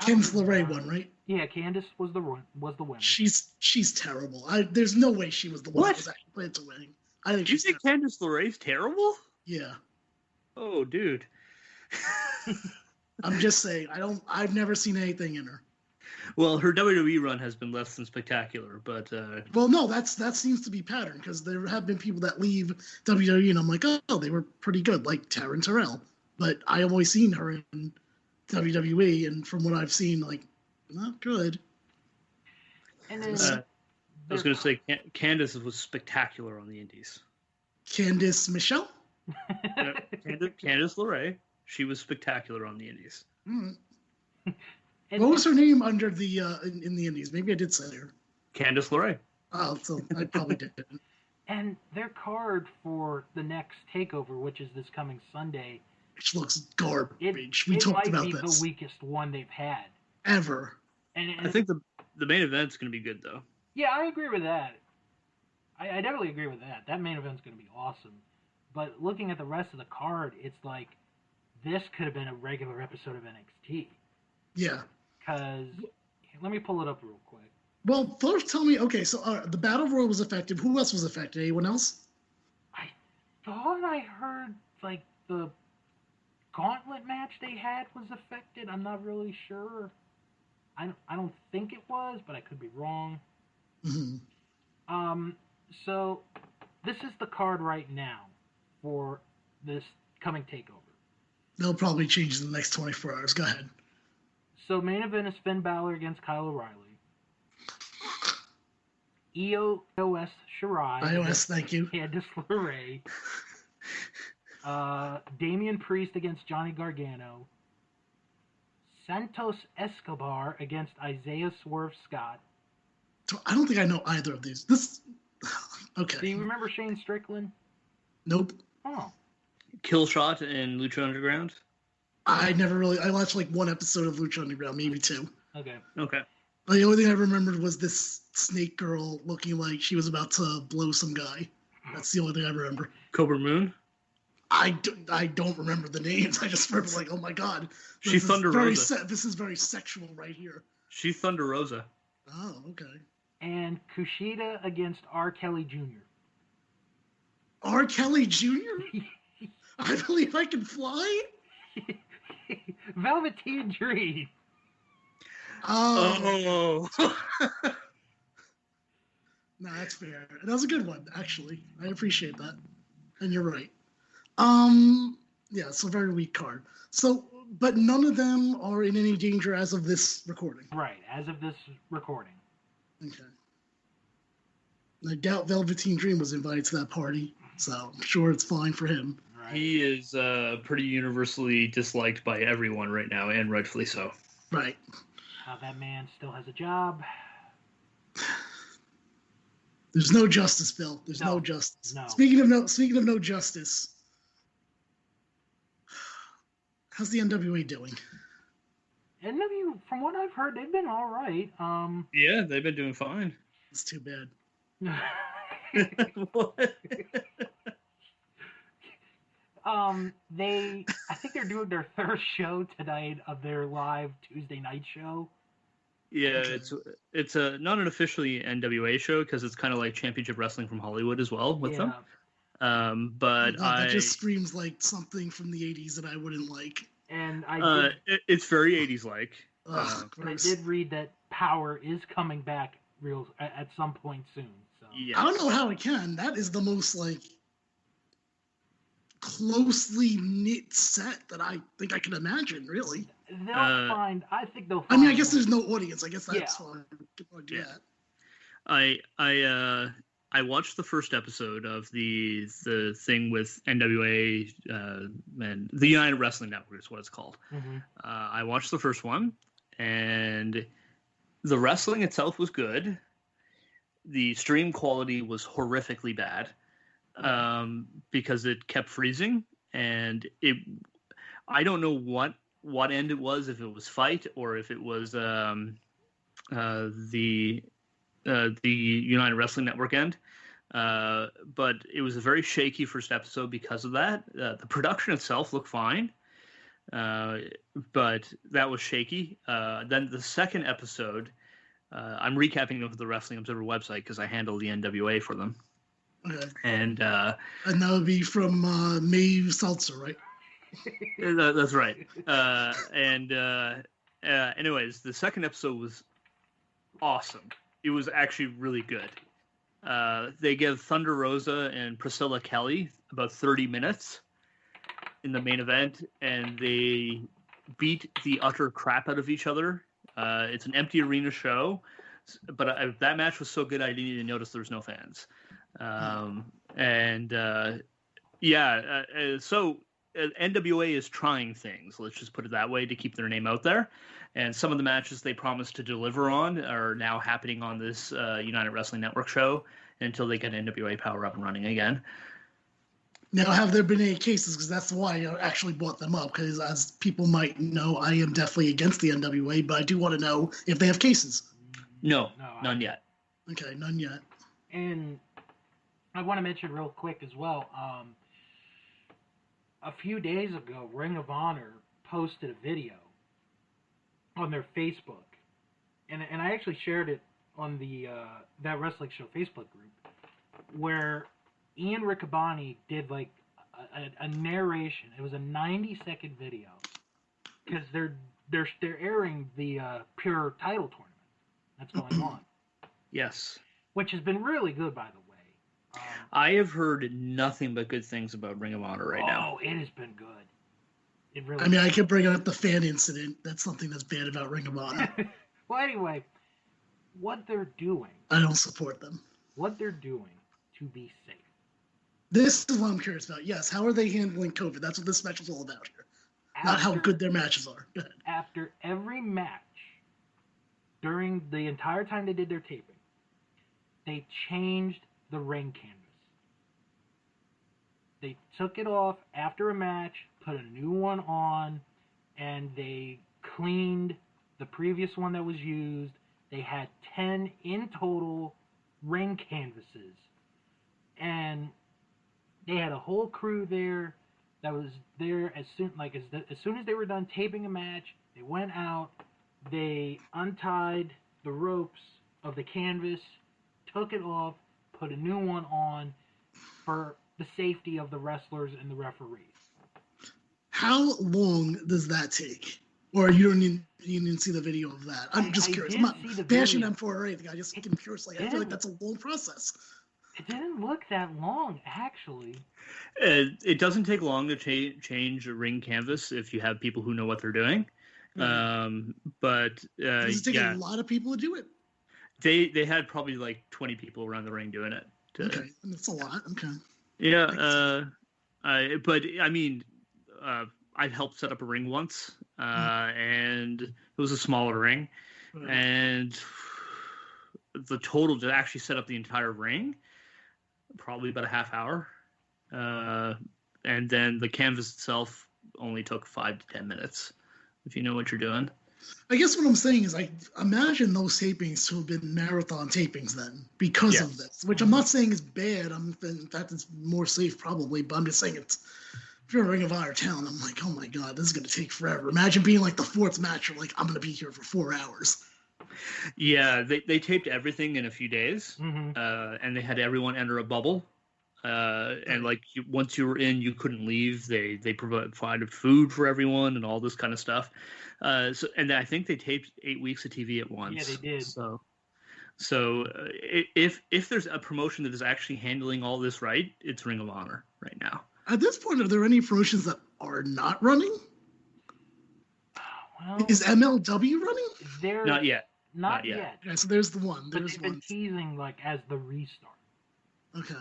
Candice LeRae won, right? Yeah, Candice was the winner. She's terrible. There's no way she was the one that was actually planned to win. I think. Did you think Candice LeRae's terrible? Yeah. Oh, dude. I'm just saying. I've never seen anything in her. Well, her WWE run has been less than spectacular, but. Well, no, that seems to be pattern, because there have been people that leave WWE, and I'm like, oh, they were pretty good, like Taryn Terrell. But I always seen her in WWE, and from what I've seen, like, not good. And then, I was going to say, Candice was spectacular on the Indies. Candice Michelle? Candice LeRae. She was spectacular on the Indies. Mm-hmm. What was her name under the in the Indies? Maybe I did say her. Candice LeRae. Oh, so I probably didn't. And their card for the next takeover, which is this coming Sunday, which looks garbage. We talked about this. It might be the weakest one they've had ever. And I think the main event's going to be good, though. Yeah, I agree with that. I definitely agree with that. That main event's going to be awesome. But looking at the rest of the card, it's like this could have been a regular episode of NXT. Yeah. Because let me pull it up real quick. Well, first tell me, okay, so the Battle Royal was effective. Who else was affected? Anyone else? I thought I heard, like, the gauntlet match they had was affected. I'm not really sure. I don't think it was, but I could be wrong. Mm-hmm. So this is the card right now for this coming takeover. They'll probably change in the next 24 hours. Go ahead. So main event is Finn Balor against Kyle O'Reilly. EOS Shirai. iOS, thank you. Candice LeRae. Damian Priest against Johnny Gargano. Santos Escobar against Isaiah Swerve Scott. So I don't think I know either of these. Okay. Do you remember Shane Strickland? Nope. Oh. Killshot and Lucha Underground? I watched like one episode of Lucha Underground, maybe two. Okay. The only thing I remembered was this snake girl looking like she was about to blow some guy. That's the only thing I remember. Cobra Moon? I don't remember the names. I just remember like, oh my god. She's Thunder Rosa. This is very sexual right here. She's Thunder Rosa. Oh, okay. And Kushida against R. Kelly Jr. R. Kelly Jr.? I believe I can fly? Velveteen Dream. Oh. No, that's fair. That was a good one, actually. I appreciate that. And you're right. Yeah, it's a very weak card. So, but none of them are in any danger as of this recording. Right, as of this recording. Okay. I doubt Velveteen Dream was invited to that party, so I'm sure it's fine for him. Right. He is pretty universally disliked by everyone right now, and rightfully so. Right. That man still has a job. There's no justice, Bill. There's no justice. No. Speaking of no justice, how's the NWA doing? NW, from what I've heard, they've been all right. Yeah, they've been doing fine. It's too bad. What? I think they're doing their third show tonight of their live Tuesday night show. Yeah, it's a not an officially NWA show because it's kind of like Championship Wrestling from Hollywood as well with them. But that just screams like something from the '80s that I wouldn't like. And it's very '80s like. And I did read that Power is coming back at some point soon. So yes. I don't know how it can. That is the most like closely knit set that I think I can imagine. Really. They'll find. I think they'll. I mean, I guess there's no audience. I guess that's fine. Yeah. I watched the first episode of the thing with NWA and the United Wrestling Network is what it's called. Mm-hmm. I watched the first one, and the wrestling itself was good. The stream quality was horrifically bad because it kept freezing, and I don't know what end it was, if it was Fight or if it was the United Wrestling Network end. But it was a very shaky first episode because of that. The production itself looked fine, but that was shaky. Then the second episode, I'm recapping it with the Wrestling Observer website because I handle the NWA for them. Okay. And that would be from Maeve Seltzer, right? That's right. Anyways, the second episode was awesome. It was actually really good. They give Thunder Rosa and Priscilla Kelly about 30 minutes in the main event, and they beat the utter crap out of each other. It's an empty arena show, but that match was so good I didn't even notice there was no fans. So NWA is trying things, let's just put it that way, to keep their name out there. And some of the matches they promised to deliver on are now happening on this United Wrestling Network show until they get NWA Power up and running again. Now, have there been any cases? Because that's why I actually brought them up, because as people might know, I am definitely against the NWA, but I do want to know if they have cases. No, none yet. Okay, none yet. And I want to mention real quick as well, a few days ago, Ring of Honor posted a video on their Facebook, and I actually shared it on the That Wrestling Show Facebook group, where Ian Riccaboni did like a narration. It was a 90-second video because they're airing the Pure title tournament that's going on. Yes, which has been really good, by the way. I have heard nothing but good things about Ring of Honor right now. Oh, it has been good. It really. I mean, I could bring up the fan incident. That's something that's bad about Ring of Honor. Well, anyway, what they're doing. I don't support them. What they're doing to be safe. This is what I'm curious about. Yes, how are they handling COVID? That's what this match is all about here. Not how good their matches are. Go ahead. After every match, during the entire time they did their taping, they changed the ring canvas. They took it off after a match, put a new one on, and they cleaned the previous one that was used. They had 10 in total ring canvases. And they had a whole crew there that was there as soon as they were done taping a match. They went out, they untied the ropes of the canvas, took it off, put a new one on for the safety of the wrestlers and the referees. How long does that take? Or you didn't see the video of that? I'm just curious. I'm not bashing video. them for or anything. I just am curious. Like, I feel like that's a long process. It didn't look that long, actually. It doesn't take long to change a ring canvas if you have people who know what they're doing. But does it take a lot of people to do it? They had probably like 20 people around the ring doing it. Okay, that's a lot. Okay. Yeah, but I mean, I helped set up a ring once, and it was a smaller ring, and the total to actually set up the entire ring, probably about a half hour, and then the canvas itself only took 5 to 10 minutes, if you know what you're doing. I guess what I'm saying is I imagine those tapings to have been marathon tapings then because of this, which I'm not saying is bad. In fact, it's more safe probably, but I'm just saying if you're a Ring of Honor talent, I'm like, oh my God, this is going to take forever. Imagine being like the fourth match. You're like, I'm going to be here for 4 hours. Yeah, they taped everything in a few days, and they had everyone enter a bubble. And like once you were in, you couldn't leave. They provided food for everyone and all this kind of stuff. And I think they taped 8 weeks of TV at once. Yeah, they did. So if there's a promotion that is actually handling all this right, it's Ring of Honor right now. At this point, are there any promotions that are not running? Well, is MLW running? Not yet. Not yet. Okay, so there's the one. But they've been teasing like as the restart. Okay.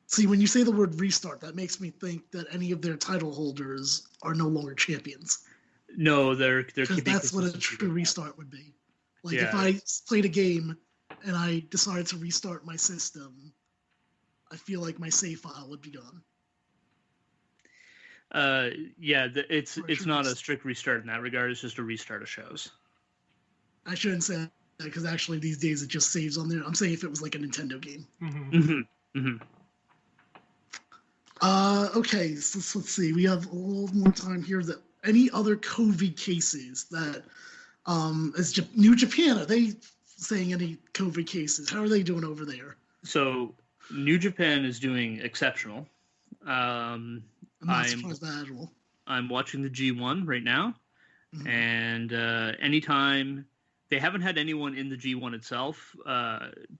See, when you say the word restart, that makes me think that any of their title holders are no longer champions. No, they're because that's what a true restart would be. Like if I played a game and I decided to restart my system, I feel like my save file would be gone. It's not a strict restart in that regard. It's just a restart of shows. I shouldn't say that because actually these days it just saves on there. I'm saying if it was like a Nintendo game. Okay, so let's see. We have a little more time here. That any other COVID cases that is New Japan? Are they saying any COVID cases? How are they doing over there? So New Japan is doing exceptional. I'm not surprised by that at all. I'm watching the G1 right now, and anytime they haven't had anyone in the G1 itself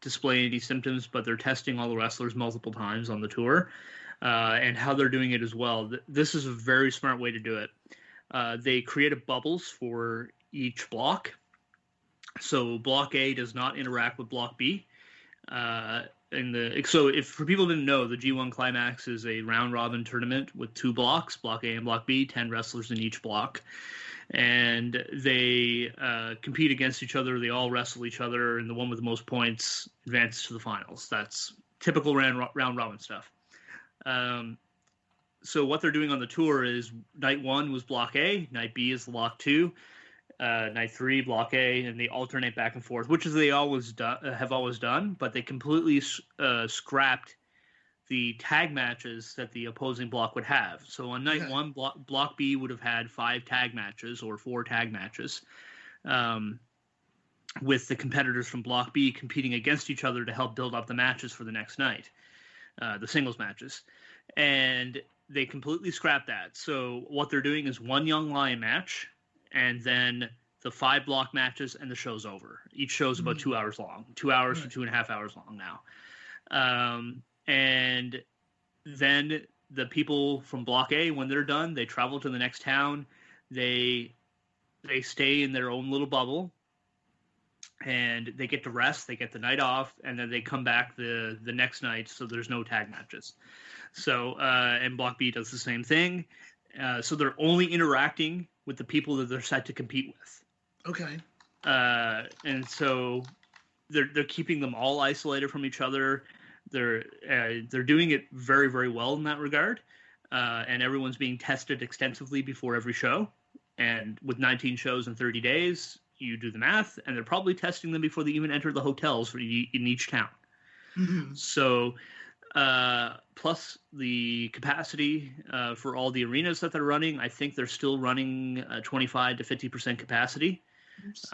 display any symptoms, but they're testing all the wrestlers multiple times on the tour. And how they're doing it as well. This is a very smart way to do it. They created bubbles for each block. So block A does not interact with block B. So if for people who didn't know, the G1 Climax is a round robin tournament with 2 blocks, block A and block B, 10 wrestlers in each block. And they compete against each other. They all wrestle each other, and the one with the most points advances to the finals. That's typical round robin stuff. So what they're doing on the tour is night 1 was block A, night B is block 2, night 3 block A, and they alternate back and forth, which is they have always done, but they completely scrapped the tag matches that the opposing block would have. So on night 1, block B would have had 5 tag matches or 4 tag matches, with the competitors from block B competing against each other to help build up the matches for the next night. The singles matches, and they completely scrapped that. So what they're doing is 1 Young Lion match, and then the 5 block matches, and the show's over. Each show's about 2 hours long, 2 hours to 2.5 hours long now. And then the people from block A, when they're done, they travel to the next town. They stay in their own little bubble, and they get to rest, they get the night off, and then they come back the next night, so there's no tag matches. So, and Block B does the same thing. So they're only interacting with the people that they're set to compete with. Okay. And so they're keeping them all isolated from each other. They're doing it very, very well in that regard. And everyone's being tested extensively before every show. And with 19 shows in 30 days, you do the math, and they're probably testing them before they even enter the hotels in each town. So, plus the capacity for all the arenas that they're running, I think they're still running 25 to 50% capacity.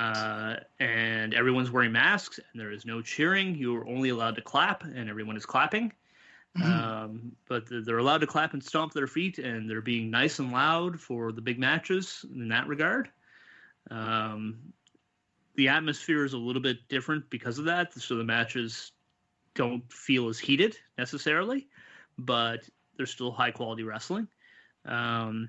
And everyone's wearing masks, and there is no cheering. You're only allowed to clap, and everyone is clapping. But they're allowed to clap and stomp their feet, and they're being nice and loud for the big matches in that regard. The atmosphere is a little bit different because of that, so the matches don't feel as heated necessarily, but they're still high-quality wrestling. And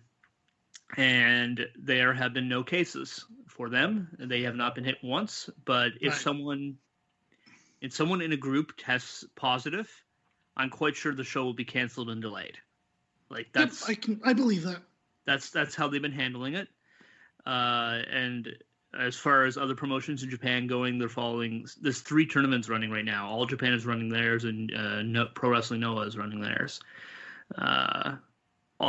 there have been no cases for them. They have not been hit once, but if someone in a group tests positive, I'm quite sure the show will be canceled and delayed. Like that's I believe that. That's how they've been handling it. And as far as other promotions in Japan going, they're following. There's 3 tournaments running right now. All Japan is running theirs, and Pro Wrestling Noah is running theirs.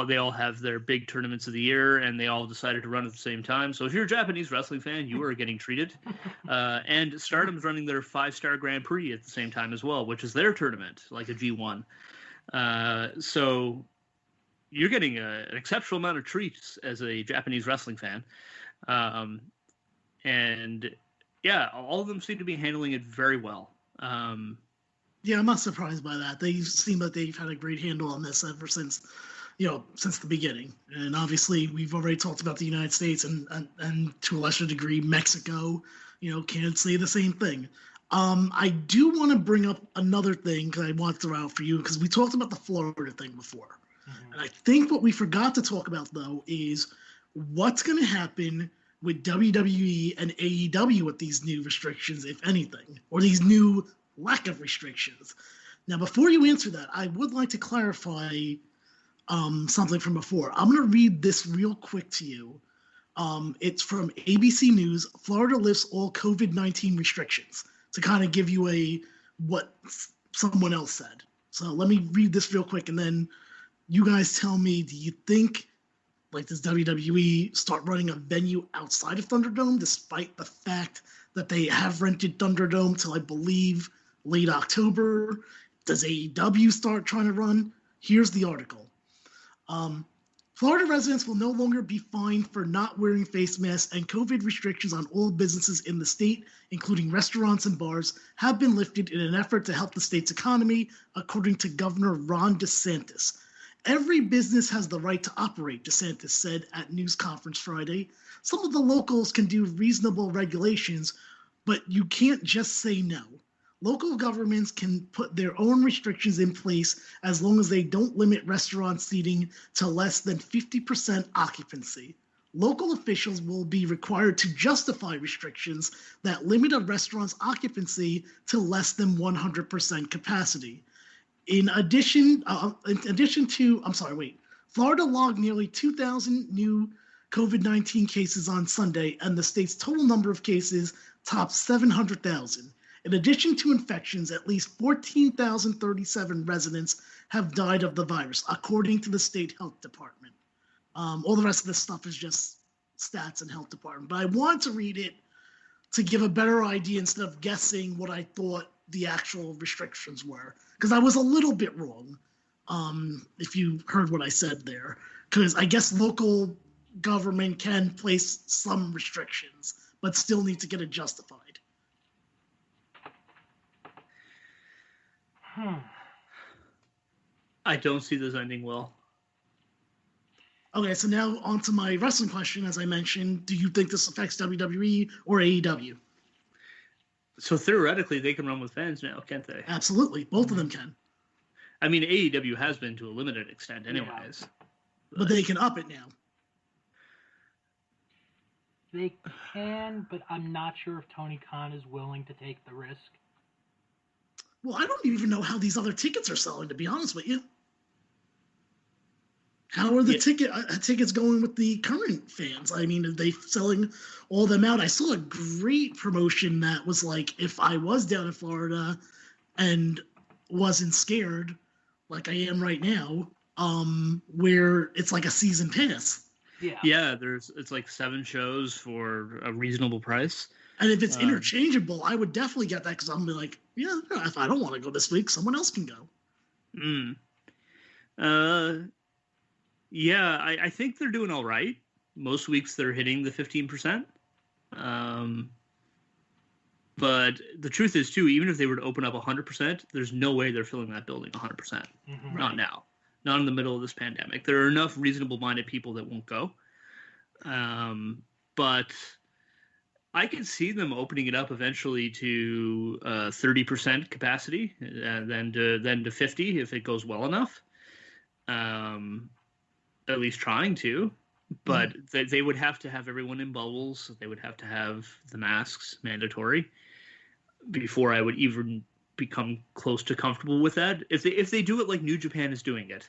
They all have their big tournaments of the year, and they all decided to run at the same time. So if you're a Japanese wrestling fan, you are getting treated. And Stardom's running their 5-star Grand Prix at the same time as well, which is their tournament, like a G1. So you're getting an exceptional amount of treats as a Japanese wrestling fan. And yeah, all of them seem to be handling it very well. Yeah, I'm not surprised by that. They seem like they've had a great handle on this ever since the beginning. And obviously, we've already talked about the United States and to a lesser degree, Mexico, can't say the same thing. I do want to bring up another thing because I want to throw out for you because we talked about the Florida thing before. Mm-hmm. And I think what we forgot to talk about, though, is what's going to happen with WWE and AEW with these new restrictions, if anything, or these new lack of restrictions. Now, before you answer that, I would like to clarify something from before. I'm going to read this real quick to you. It's from ABC News. Florida lifts all COVID-19 restrictions to kind of give you what someone else said. So let me read this real quick, and then you guys tell me, do you think, does WWE start running a venue outside of Thunderdome, despite the fact that they have rented Thunderdome till, I believe, late October? Does AEW start trying to run? Here's the article. Florida residents will no longer be fined for not wearing face masks, and COVID restrictions on all businesses in the state, including restaurants and bars, have been lifted in an effort to help the state's economy, according to Governor Ron DeSantis. Every business has the right to operate, DeSantis said at news conference Friday. Some of the locals can do reasonable regulations, but you can't just say no. Local governments can put their own restrictions in place as long as they don't limit restaurant seating to less than 50% occupancy. Local officials will be required to justify restrictions that limit a restaurant's occupancy to less than 100% capacity. Florida logged nearly 2,000 new COVID-19 cases on Sunday, and the state's total number of cases topped 700,000. In addition to infections, at least 14,037 residents have died of the virus, according to the state health department. All the rest of this stuff is just stats and health department. But I want to read it to give a better idea instead of guessing what I thought the actual restrictions were. Because I was a little bit wrong, if you heard what I said there. Because I guess local government can place some restrictions, but still need to get it justified. I don't see this ending well. Okay, so now on to my wrestling question. As I mentioned, do you think this affects WWE or AEW? So theoretically, they can run with fans now, can't they? Absolutely. Both of them can. I mean, AEW has been to a limited extent anyways. Yeah. But they can up it now. They can, but I'm not sure if Tony Khan is willing to take the risk. Well, I don't even know how these other tickets are selling, to be honest with you. How are the tickets going with the current fans? I mean, are they selling all them out? I saw a great promotion that was like, if I was down in Florida and wasn't scared, like I am right now, where it's like a season pass. Yeah, it's like 7 shows for a reasonable price. And if it's interchangeable, I would definitely get that because I'm like, yeah, if I don't want to go this week, someone else can go. Yeah, I think they're doing all right. Most weeks they're hitting the 15%. But the truth is, too, even if they were to open up 100%, there's no way they're filling that building 100%. Mm-hmm. Not now. Not in the middle of this pandemic. There are enough reasonable-minded people that won't go. But I could see them opening it up eventually to 30% capacity, then to 50 if it goes well enough. At least trying to. But they would have to have everyone in bubbles. They would have to have the masks mandatory before I would even become close to comfortable with that. If they do it like New Japan is doing it,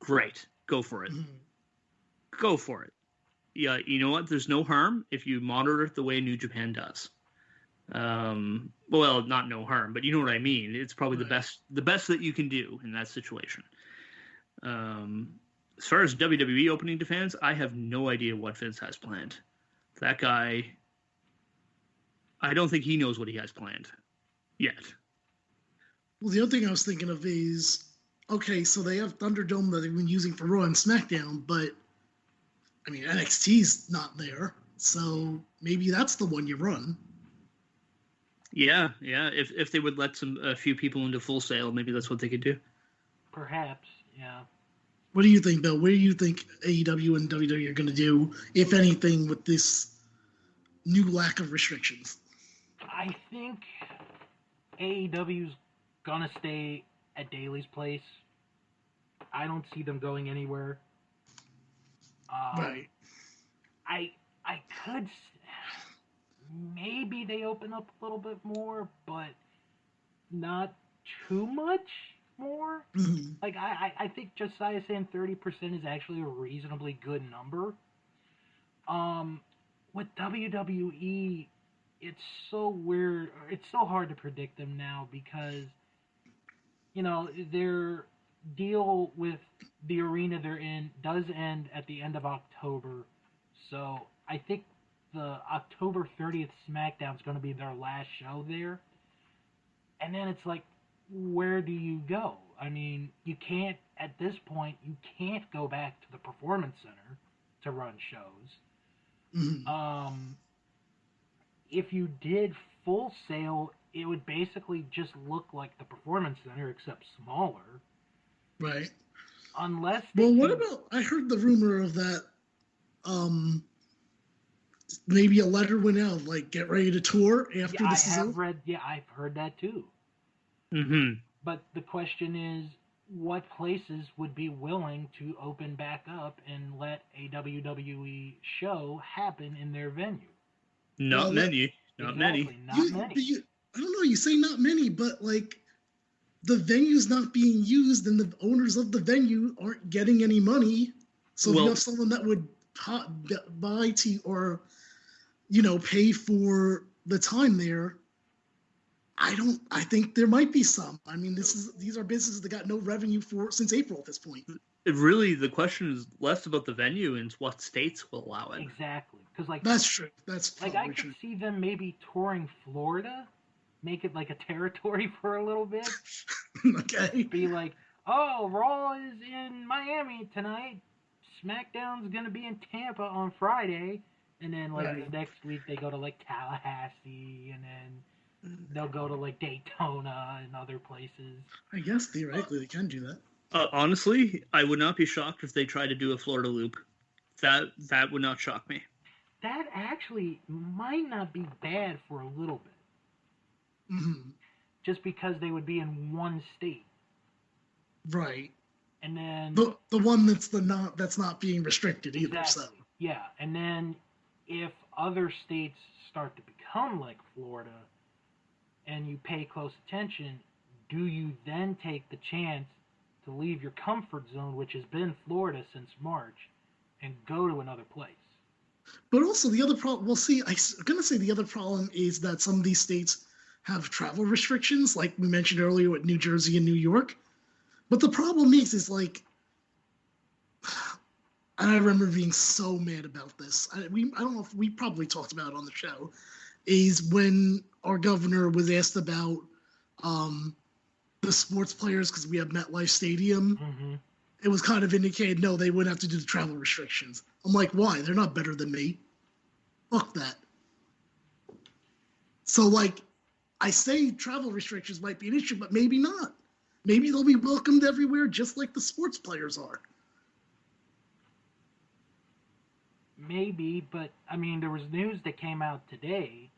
great. Go for it. Go for it. Yeah, you know what? There's no harm if you monitor it the way New Japan does. Well, not no harm, but you know what I mean. It's probably the best that you can do in that situation. As far as WWE opening to fans, I have no idea what Vince has planned. That guy, I don't think he knows what he has planned yet. Well, the other thing I was thinking of is, okay, so they have Thunderdome that they've been using for Raw and SmackDown, but, I mean, NXT's not there, so maybe that's the one you run. Yeah. If they would let a few people into Full Sail, maybe that's what they could do. Perhaps, yeah. What do you think, Bill? What do you think AEW and WWE are going to do, if anything, with this new lack of restrictions? I think AEW's going to stay at Daly's place. I don't see them going anywhere. Right. I could... Maybe they open up a little bit more, but not too much more. Mm-hmm. Like, I think Josiah saying 30% is actually a reasonably good number. With WWE, it's so weird. It's so hard to predict them now because, you know, their deal with the arena they're in does end at the end of October. So I think the October 30th SmackDown is going to be their last show there. And then it's like, where do you go? I mean, you can't, at this point, you can't go back to the Performance Center to run shows. Mm-hmm. If you did Full Sail, it would basically just look like the Performance Center, except smaller. Right. Unless what about, I heard the rumor of that, maybe a letter went out, like, get ready to tour after this is over? I've heard that too. Mm-hmm. But the question is, what places would be willing to open back up and let a WWE show happen in their venue? Not many. Not many. I don't know, you say not many, but, like, the venue's not being used and the owners of the venue aren't getting any money. So if you have someone that would buy or, you know, pay for the time there, I think there might be some. I mean, these are businesses that got no revenue since April at this point. The question is less about the venue and what states will allow it. Exactly, because like that's true. That's like I could see them maybe touring Florida, make it like a territory for a little bit. Okay. Be like, oh, Raw is in Miami tonight. SmackDown's gonna be in Tampa on Friday, and then like the next week they go to like Tallahassee, and then they'll go to like Daytona and other places. I guess theoretically they can do that. Honestly, I would not be shocked if they tried to do a Florida loop. That would not shock me. That actually might not be bad for a little bit. Mm-hmm. Just because they would be in one state. Right. And then the one that's not being restricted either. Exactly. So yeah, and then if other states start to become like Florida, and you pay close attention, do you then take the chance to leave your comfort zone, which has been Florida since March, and go to another place? But also the other problem, I'm going to say the other problem is that some of these states have travel restrictions, like we mentioned earlier with New Jersey and New York. But the problem is like, and I remember being so mad about this. I don't know if we probably talked about it on the show, is when our governor was asked about the sports players, because we have MetLife Stadium. Mm-hmm. It was kind of indicated, no, they wouldn't have to do the travel restrictions. I'm like, why? They're not better than me. Fuck that. So, like, I say travel restrictions might be an issue, but maybe not. Maybe they'll be welcomed everywhere just like the sports players are. Maybe, but I mean, there was news that came out today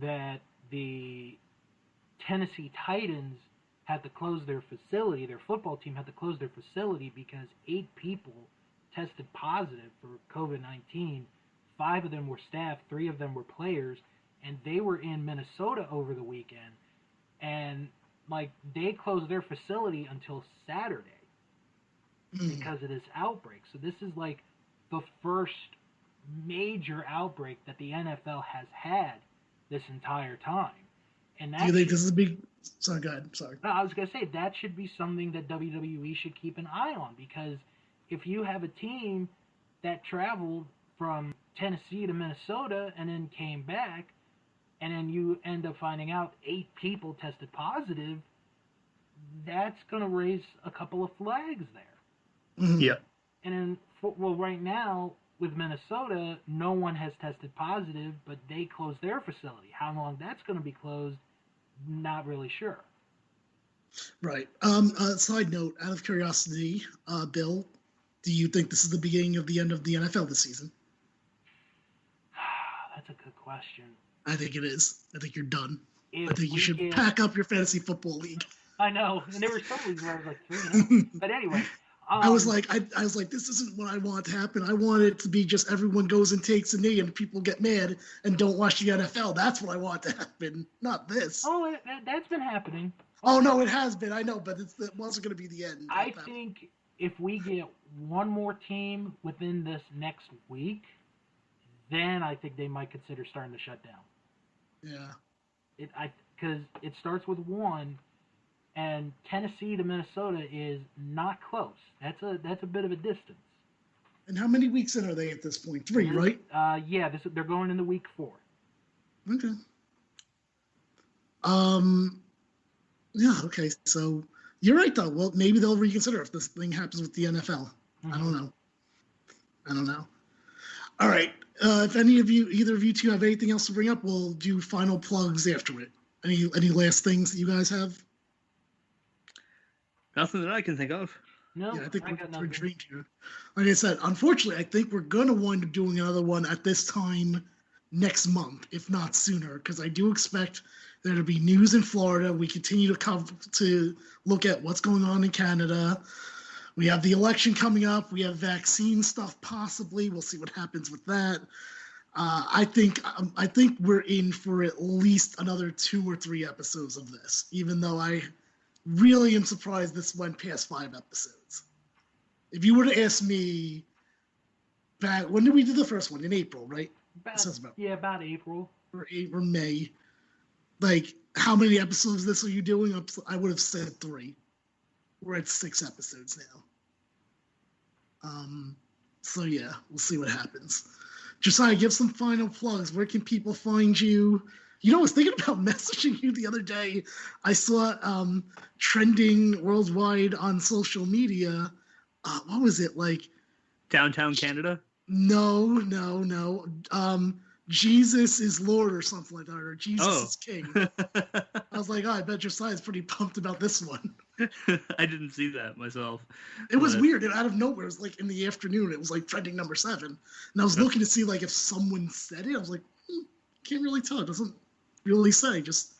that the Tennessee Titans had to close their facility. Their football team had to close their facility because 8 people tested positive for COVID-19. 5 of them were staff, 3 of them were players, and they were in Minnesota over the weekend. And like they closed their facility until Saturday because of this outbreak. So this is like the first major outbreak that the NFL has had this entire time. And that do you think this is a big... Sorry, go ahead. Sorry. No, I was going to say that should be something that WWE should keep an eye on, because if you have a team that traveled from Tennessee to Minnesota and then came back, and then you end up finding out 8 people tested positive, that's going to raise a couple of flags there. Mm-hmm. Yeah. And then, well, right now with Minnesota, no one has tested positive, but they closed their facility. How long that's going to be closed, not really sure. Right. Side note, out of curiosity, Bill, do you think this is the beginning of the end of the NFL this season? That's a good question. I think it is. I think you're done. If I think you should pack up your fantasy football league. I know. And there were some leagues where I was like 3-0. But anyway. I was like, this isn't what I want to happen. I want it to be just everyone goes and takes a knee and people get mad and don't watch the NFL. That's what I want to happen, not this. Oh, that's been happening. Oh, no, it has been. I know, but it wasn't going to be the end. I think if we get one more team within this next week, then I think they might consider starting to shut down. Yeah. Because it starts with 1. And Tennessee to Minnesota is not close. That's a bit of a distance. And how many weeks in are they at this point? 3, right? Yeah, they're going into week 4. Okay. Yeah. Okay. So you're right, though. Well, maybe they'll reconsider if this thing happens with the NFL. Mm-hmm. I don't know. All right. If either of you two have anything else to bring up, we'll do final plugs after it. Any last things that you guys have? Nothing that I can think of. No, yeah, I think we're dreamed here. Like I said, unfortunately, I think we're going to wind up doing another one at this time next month, if not sooner, because I do expect there to be news in Florida. We continue to look at what's going on in Canada. We have the election coming up. We have vaccine stuff possibly. We'll see what happens with that. I think we're in for at least another 2 or 3 episodes of this, even though I really am surprised this went past 5 episodes. If you were to ask me back, when did we do the first one? In April, right? About April. Or May. Like, how many episodes of this are you doing? I would have said 3. We're at 6 episodes now. So yeah, we'll see what happens. Josiah, give some final plugs. Where can people find you? You know, I was thinking about messaging you the other day. I saw trending worldwide on social media. What was it, like? Downtown Canada? No. Jesus is Lord or something like that, or Jesus is King. I was like, I bet Josiah's pretty pumped about this one. I didn't see that myself. It was weird. Out of nowhere, it was like in the afternoon. It was like trending number 7. And I was looking to see like if someone said it. I was like, can't really tell. It doesn't really say. It just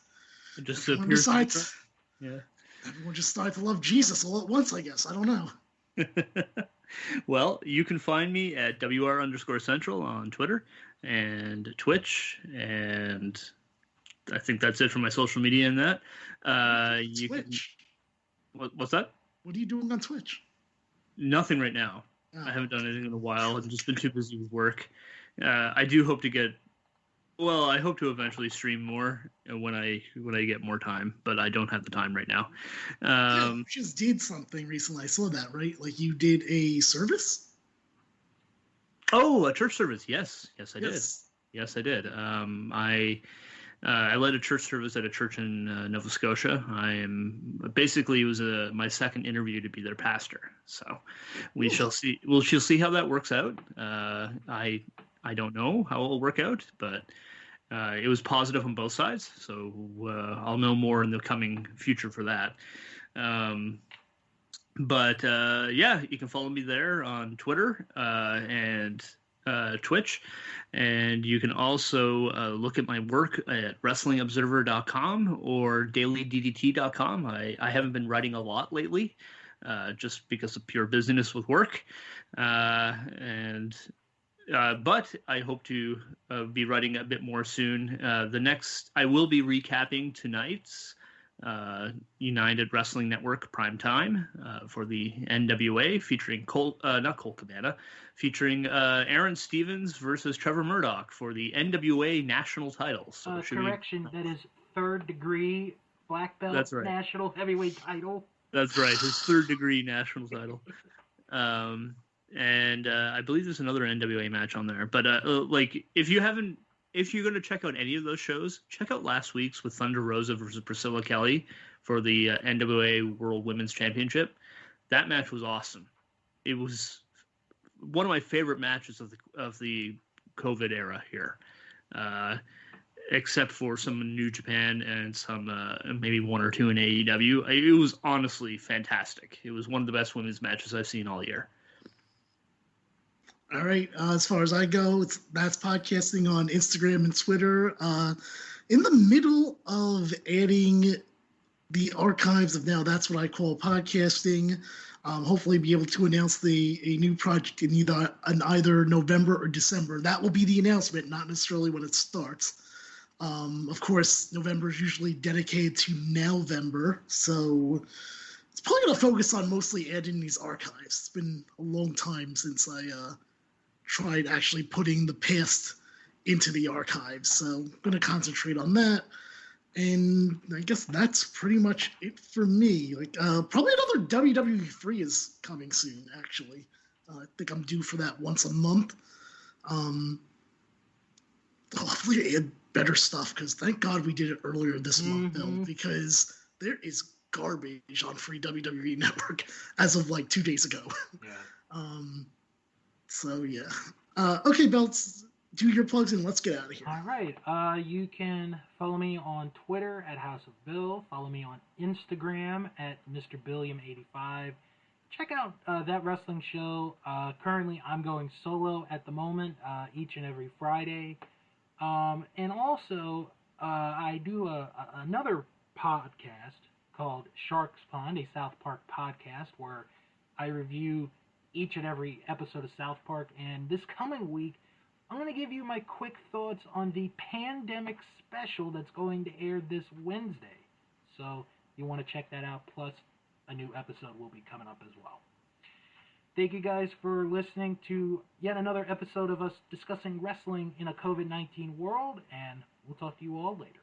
everyone decides. Yeah. Everyone just started to love Jesus all at once, I guess. I don't know. Well, you can find me at WR_Central on Twitter and Twitch, and I think that's it for my social media in that. Twitch. What's that? What are you doing on Twitch? Nothing right now. I haven't done anything in a while. I've just been too busy with work. I do hope to I hope to eventually stream more when I get more time, but I don't have the time right now. You just did something recently. I saw that, right? Like you did a service? Oh, a church service. Yes, I did. Yes, I did. I led a church service at a church in Nova Scotia. It was my second interview to be their pastor. So we shall see. We'll see how that works out. I don't know how it will work out, but It was positive on both sides, so I'll know more in the coming future for that. But yeah, you can follow me there on Twitter and Twitch, and you can also look at my work at WrestlingObserver.com or DailyDDT.com. I haven't been writing a lot lately, just because of pure busyness with work, but I hope to be writing a bit more soon. I will be recapping tonight's United Wrestling Network primetime for the NWA, featuring not Colt Cabana, featuring Aaron Stevens versus Trevor Murdoch for the NWA national title. So correction, that is third degree black belt. That's right. National heavyweight title. That's right, his third degree national title. And I believe there's another NWA match on there. But if you're going to check out any of those shows, check out last week's with Thunder Rosa versus Priscilla Kelly for the NWA World Women's Championship. That match was awesome. It was one of my favorite matches of the COVID era here, except for some in New Japan and some maybe one or two in AEW. It was honestly fantastic. It was one of the best women's matches I've seen all year. All right. As far as I go, that's podcasting on Instagram and Twitter. In the middle of adding the archives of now, that's what I call podcasting. Hopefully, be able to announce a new project in either November or December. That will be the announcement, not necessarily when it starts. Of course, November is usually dedicated to Nowember, so it's probably going to focus on mostly adding these archives. It's been a long time since I tried actually putting the past into the archives, so I'm going to concentrate on that. And I guess that's pretty much it for me. Probably another WWE 3 is coming soon, actually. I think I'm due for that once a month. Hopefully add better stuff, because thank God we did it earlier this month, Bill, because there is garbage on Free WWE Network as of 2 days ago. Yeah. So, yeah. Okay, Belts, do your plugs and let's get out of here. All right. You can follow me on Twitter at House of Bill. Follow me on Instagram at Mr. Billiam85. Check out that wrestling show. Currently, I'm going solo at the moment, each and every Friday. And also, I do another podcast called Sharks Pond, a South Park podcast, where I review each and every episode of South Park. And this coming week, I'm going to give you my quick thoughts on the pandemic special that's going to air this Wednesday. So you want to check that out, plus a new episode will be coming up as well. Thank you guys for listening to yet another episode of us discussing wrestling in a COVID-19 world, and we'll talk to you all later.